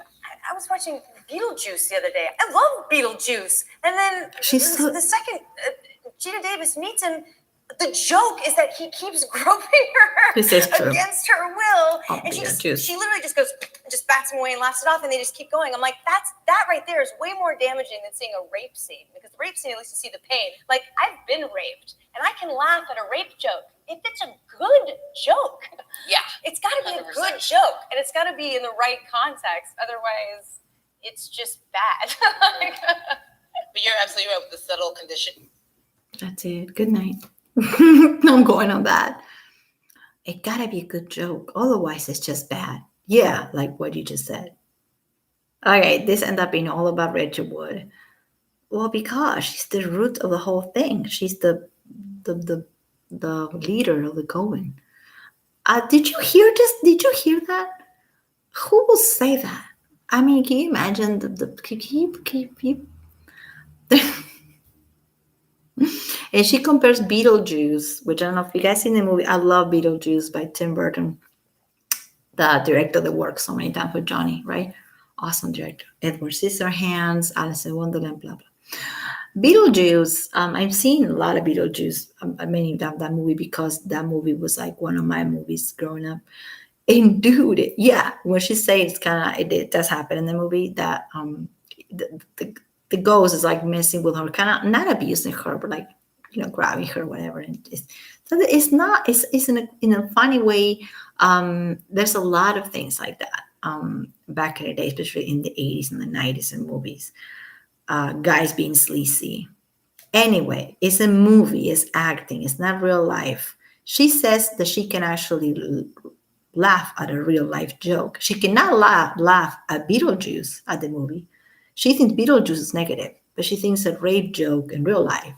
B: I was watching Beetlejuice the other day. I love Beetlejuice, and then the second Gina Davis meets him, the joke is that he keeps groping her
A: This is true.
B: against her will,
A: Oh,
B: and she
A: Beetlejuice.
B: literally just goes, just bats him away and laughs it off, and they just keep going. I'm like, that right there is way more damaging than seeing a rape scene, because the rape scene, at least you see the pain. Like, I've been raped, and I can laugh at a rape joke if it's a good joke.
E: Yeah.
B: It's got to be a
E: 100%.
B: good joke, and it's got to be in the right context. Otherwise, it's just bad.
E: But you're absolutely right with the subtle condition.
A: That's it. Good night. I'm going on that. It gotta be a good joke. Otherwise, it's just bad. Yeah, like what you just said. Okay, this ended up being all about Rachel Wood. Well, because she's the root of the whole thing. She's the leader of the Coven. Did you hear this? Did you hear that? Who will say that? I mean, can you imagine and she compares Beetlejuice, which I don't know if you guys seen the movie. I love Beetlejuice by Tim Burton, the director that worked so many times with Johnny, right? Awesome director. Edward Scissorhands, Alice in Wonderland, blah, blah. Beetlejuice, I've seen a lot of Beetlejuice, many times that movie, because that movie was like one of my movies growing up. And dude, yeah, when she says it does happen in the movie that the ghost is like messing with her, kind of not abusing her, but like, grabbing her, whatever. And so it's in a funny way. There's a lot of things like that back in the day, especially in the 80s and the 90s in movies. Guys being sleazy. Anyway, it's a movie, it's acting, it's not real life. She says that she can actually laugh at a real life joke. She cannot laugh at Beetlejuice at the movie. She thinks Beetlejuice is negative, but she thinks a rape joke in real life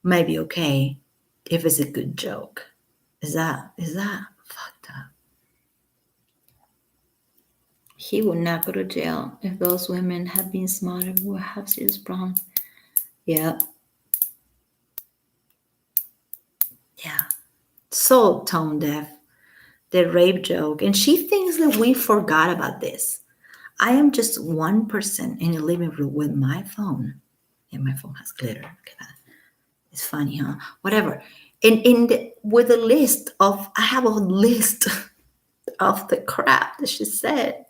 A: might be okay if it's a good joke. Is that fucked up? He would not go to jail if those women had been smarter, would have serious problem. Yeah. So tone deaf. The rape joke. And she thinks that we forgot about this. I am just one person in the living room with my phone. And my phone has glitter. Look at that. It's funny, huh? Whatever. And with a list of, I have a list of the crap that she said.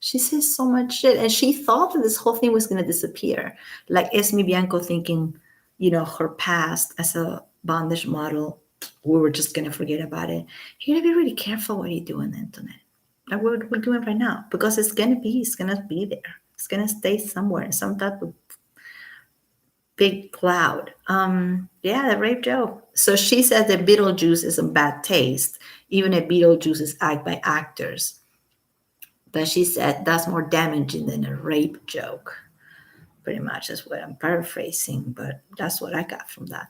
A: She says so much shit. And she thought that this whole thing was going to disappear. Like Esme Bianco thinking, her past as a bondage model, we were just going to forget about it. You got to be really careful what you do on the internet. Like we're doing right now. Because it's going to be there. It's going to stay somewhere in some type of big cloud. The rape joke. So she said that Beetlejuice is a bad taste, even if Beetlejuice is acted by actors. But she said that's more damaging than a rape joke. Pretty much is what I'm paraphrasing, but that's what I got from that.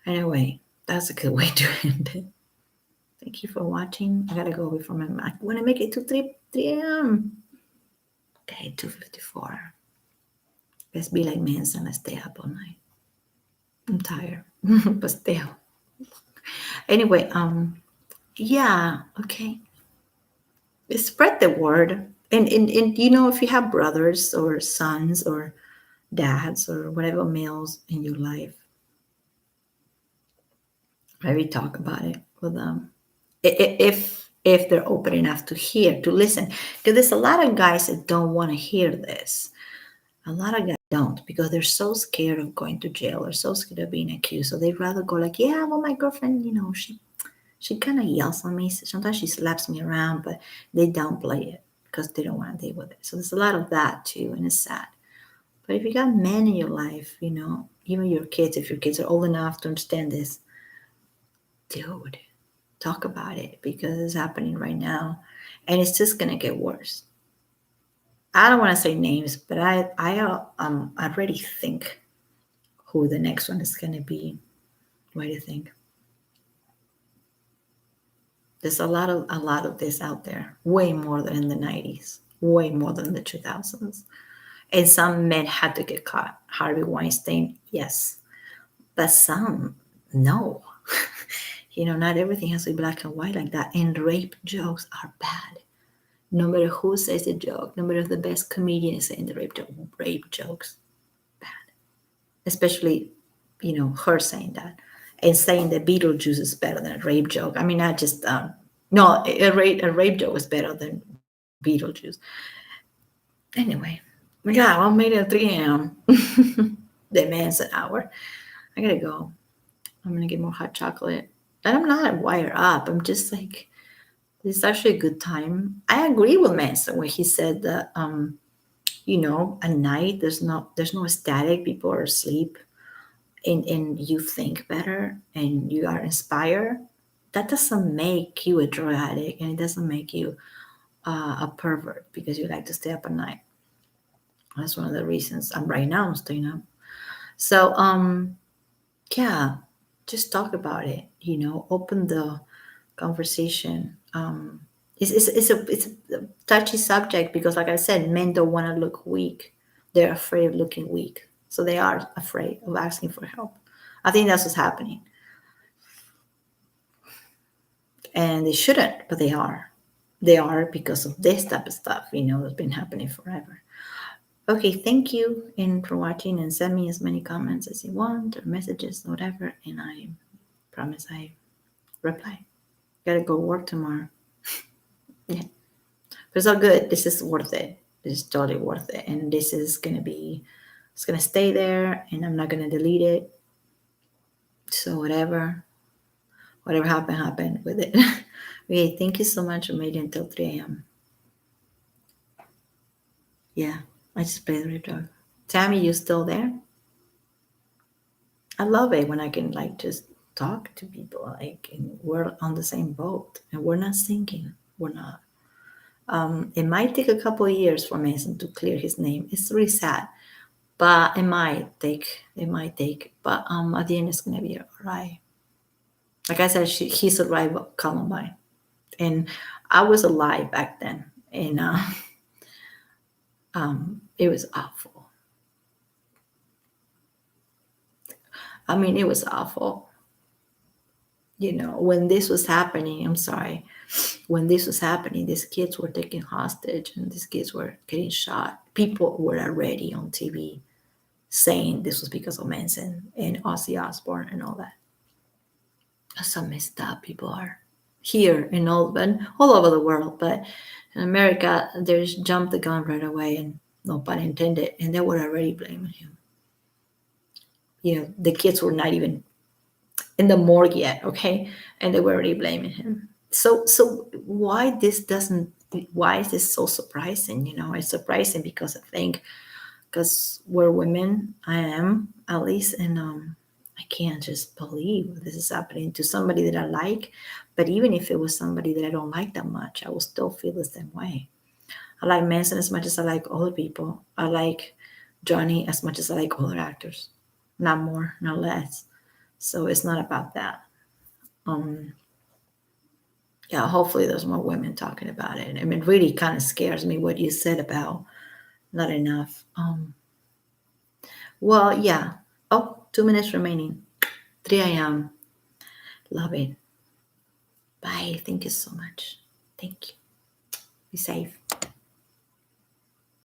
A: Anyway, that's a good way to end it. Thank you for watching. I gotta go before my mic. When I make it to 3 a.m. Okay, 2:54. Let's be like Manson. Let's stay up all night. I'm tired, but still. Anyway, okay. Spread the word. And you know, if you have brothers or sons or dads or whatever males in your life, maybe talk about it with them. If they're open enough to hear, to listen. Because there's a lot of guys that don't want to hear this. A lot of guys don't, because they're so scared of going to jail or so scared of being accused. So they'd rather go like, yeah, well, my girlfriend, you know, she kind of yells on me. Sometimes she slaps me around, but they downplay it because they don't want to deal with it. So there's a lot of that too, and it's sad. But if you got men in your life, you know, even your kids, if your kids are old enough to understand this, dude, talk about it, because it's happening right now, and it's just gonna get worse. I don't want to say names, but I already think who the next one is gonna be. What do you think? There's a lot of this out there, way more than in the 90s, way more than the 2000s. And some men had to get caught. Harvey Weinstein, yes, but some, no. You know, not everything has to be black and white like that. And rape jokes are bad. No matter who says the joke, no matter if the best comedian is saying the rape jokes, bad. Especially, you know, her saying that and saying that Beetlejuice is better than a rape joke. I mean, not just no, a rape joke is better than Beetlejuice. Anyway, yeah, well, made it at 3 a.m. The man's an hour. I gotta go. I'm gonna get more hot chocolate. And I'm not wired up. I'm just like, it's actually a good time. I agree with Manson when he said that, you know, at night there's no static. People are asleep, and you think better and you are inspired. That doesn't make you a drug addict, and it doesn't make you a pervert because you like to stay up at night. That's one of the reasons I'm right now I'm staying up. So yeah, just talk about it. You know, open the conversation. It's a touchy subject because, like I said, men don't want to look weak. They're afraid of looking weak, so they are afraid of asking for help. I think that's what's happening, and they shouldn't, but they are. They are because of this type of stuff. You know, that's been happening forever. Okay, thank you and for watching, and send me as many comments as you want or messages, whatever, and I promise I reply. Gotta go work tomorrow. Yeah. But it's all good. This is worth it. This is totally worth it. And this is it's gonna stay there, and I'm not gonna delete it. So whatever happened with it. Okay, thank you so much for made it until 3 a.m. Yeah, I just played the rape dog. Tammy, you still there? I love it when I can like just talk to people, like, and we're on the same boat and we're not sinking. We're not. It might take a couple of years for Mason to clear his name. It's really sad, but it might take. But at the end, it's gonna be all right. Like I said, he survived Columbine, and I was alive back then, and it was awful. I mean, it was awful. You know, when this was happening, I'm sorry, when this was happening, these kids were taken hostage and these kids were getting shot. People were already on TV saying this was because of Manson and Ozzy Osbourne and all that. That's how messed up people are here in all over the world. But in America, they just jumped the gun right away, and no pun intended, and they were already blaming him. You know, the kids were not even in the morgue yet, okay, and they were already blaming him. So why is this so surprising? You know, it's surprising because I think because we're women, I am at least, and I can't just believe this is happening to somebody that I like. But even if it was somebody that I don't like that much, I will still feel the same way. I like Manson as much as I like other people. I like Johnny as much as I like other actors, not more, not less. So it's not about that. Yeah, hopefully there's more women talking about it. I mean, it really kind of scares me what you said about not enough. Well, yeah. Oh, 2 minutes remaining. 3 a.m. Love it. Bye. Thank you so much. Thank you. Be safe.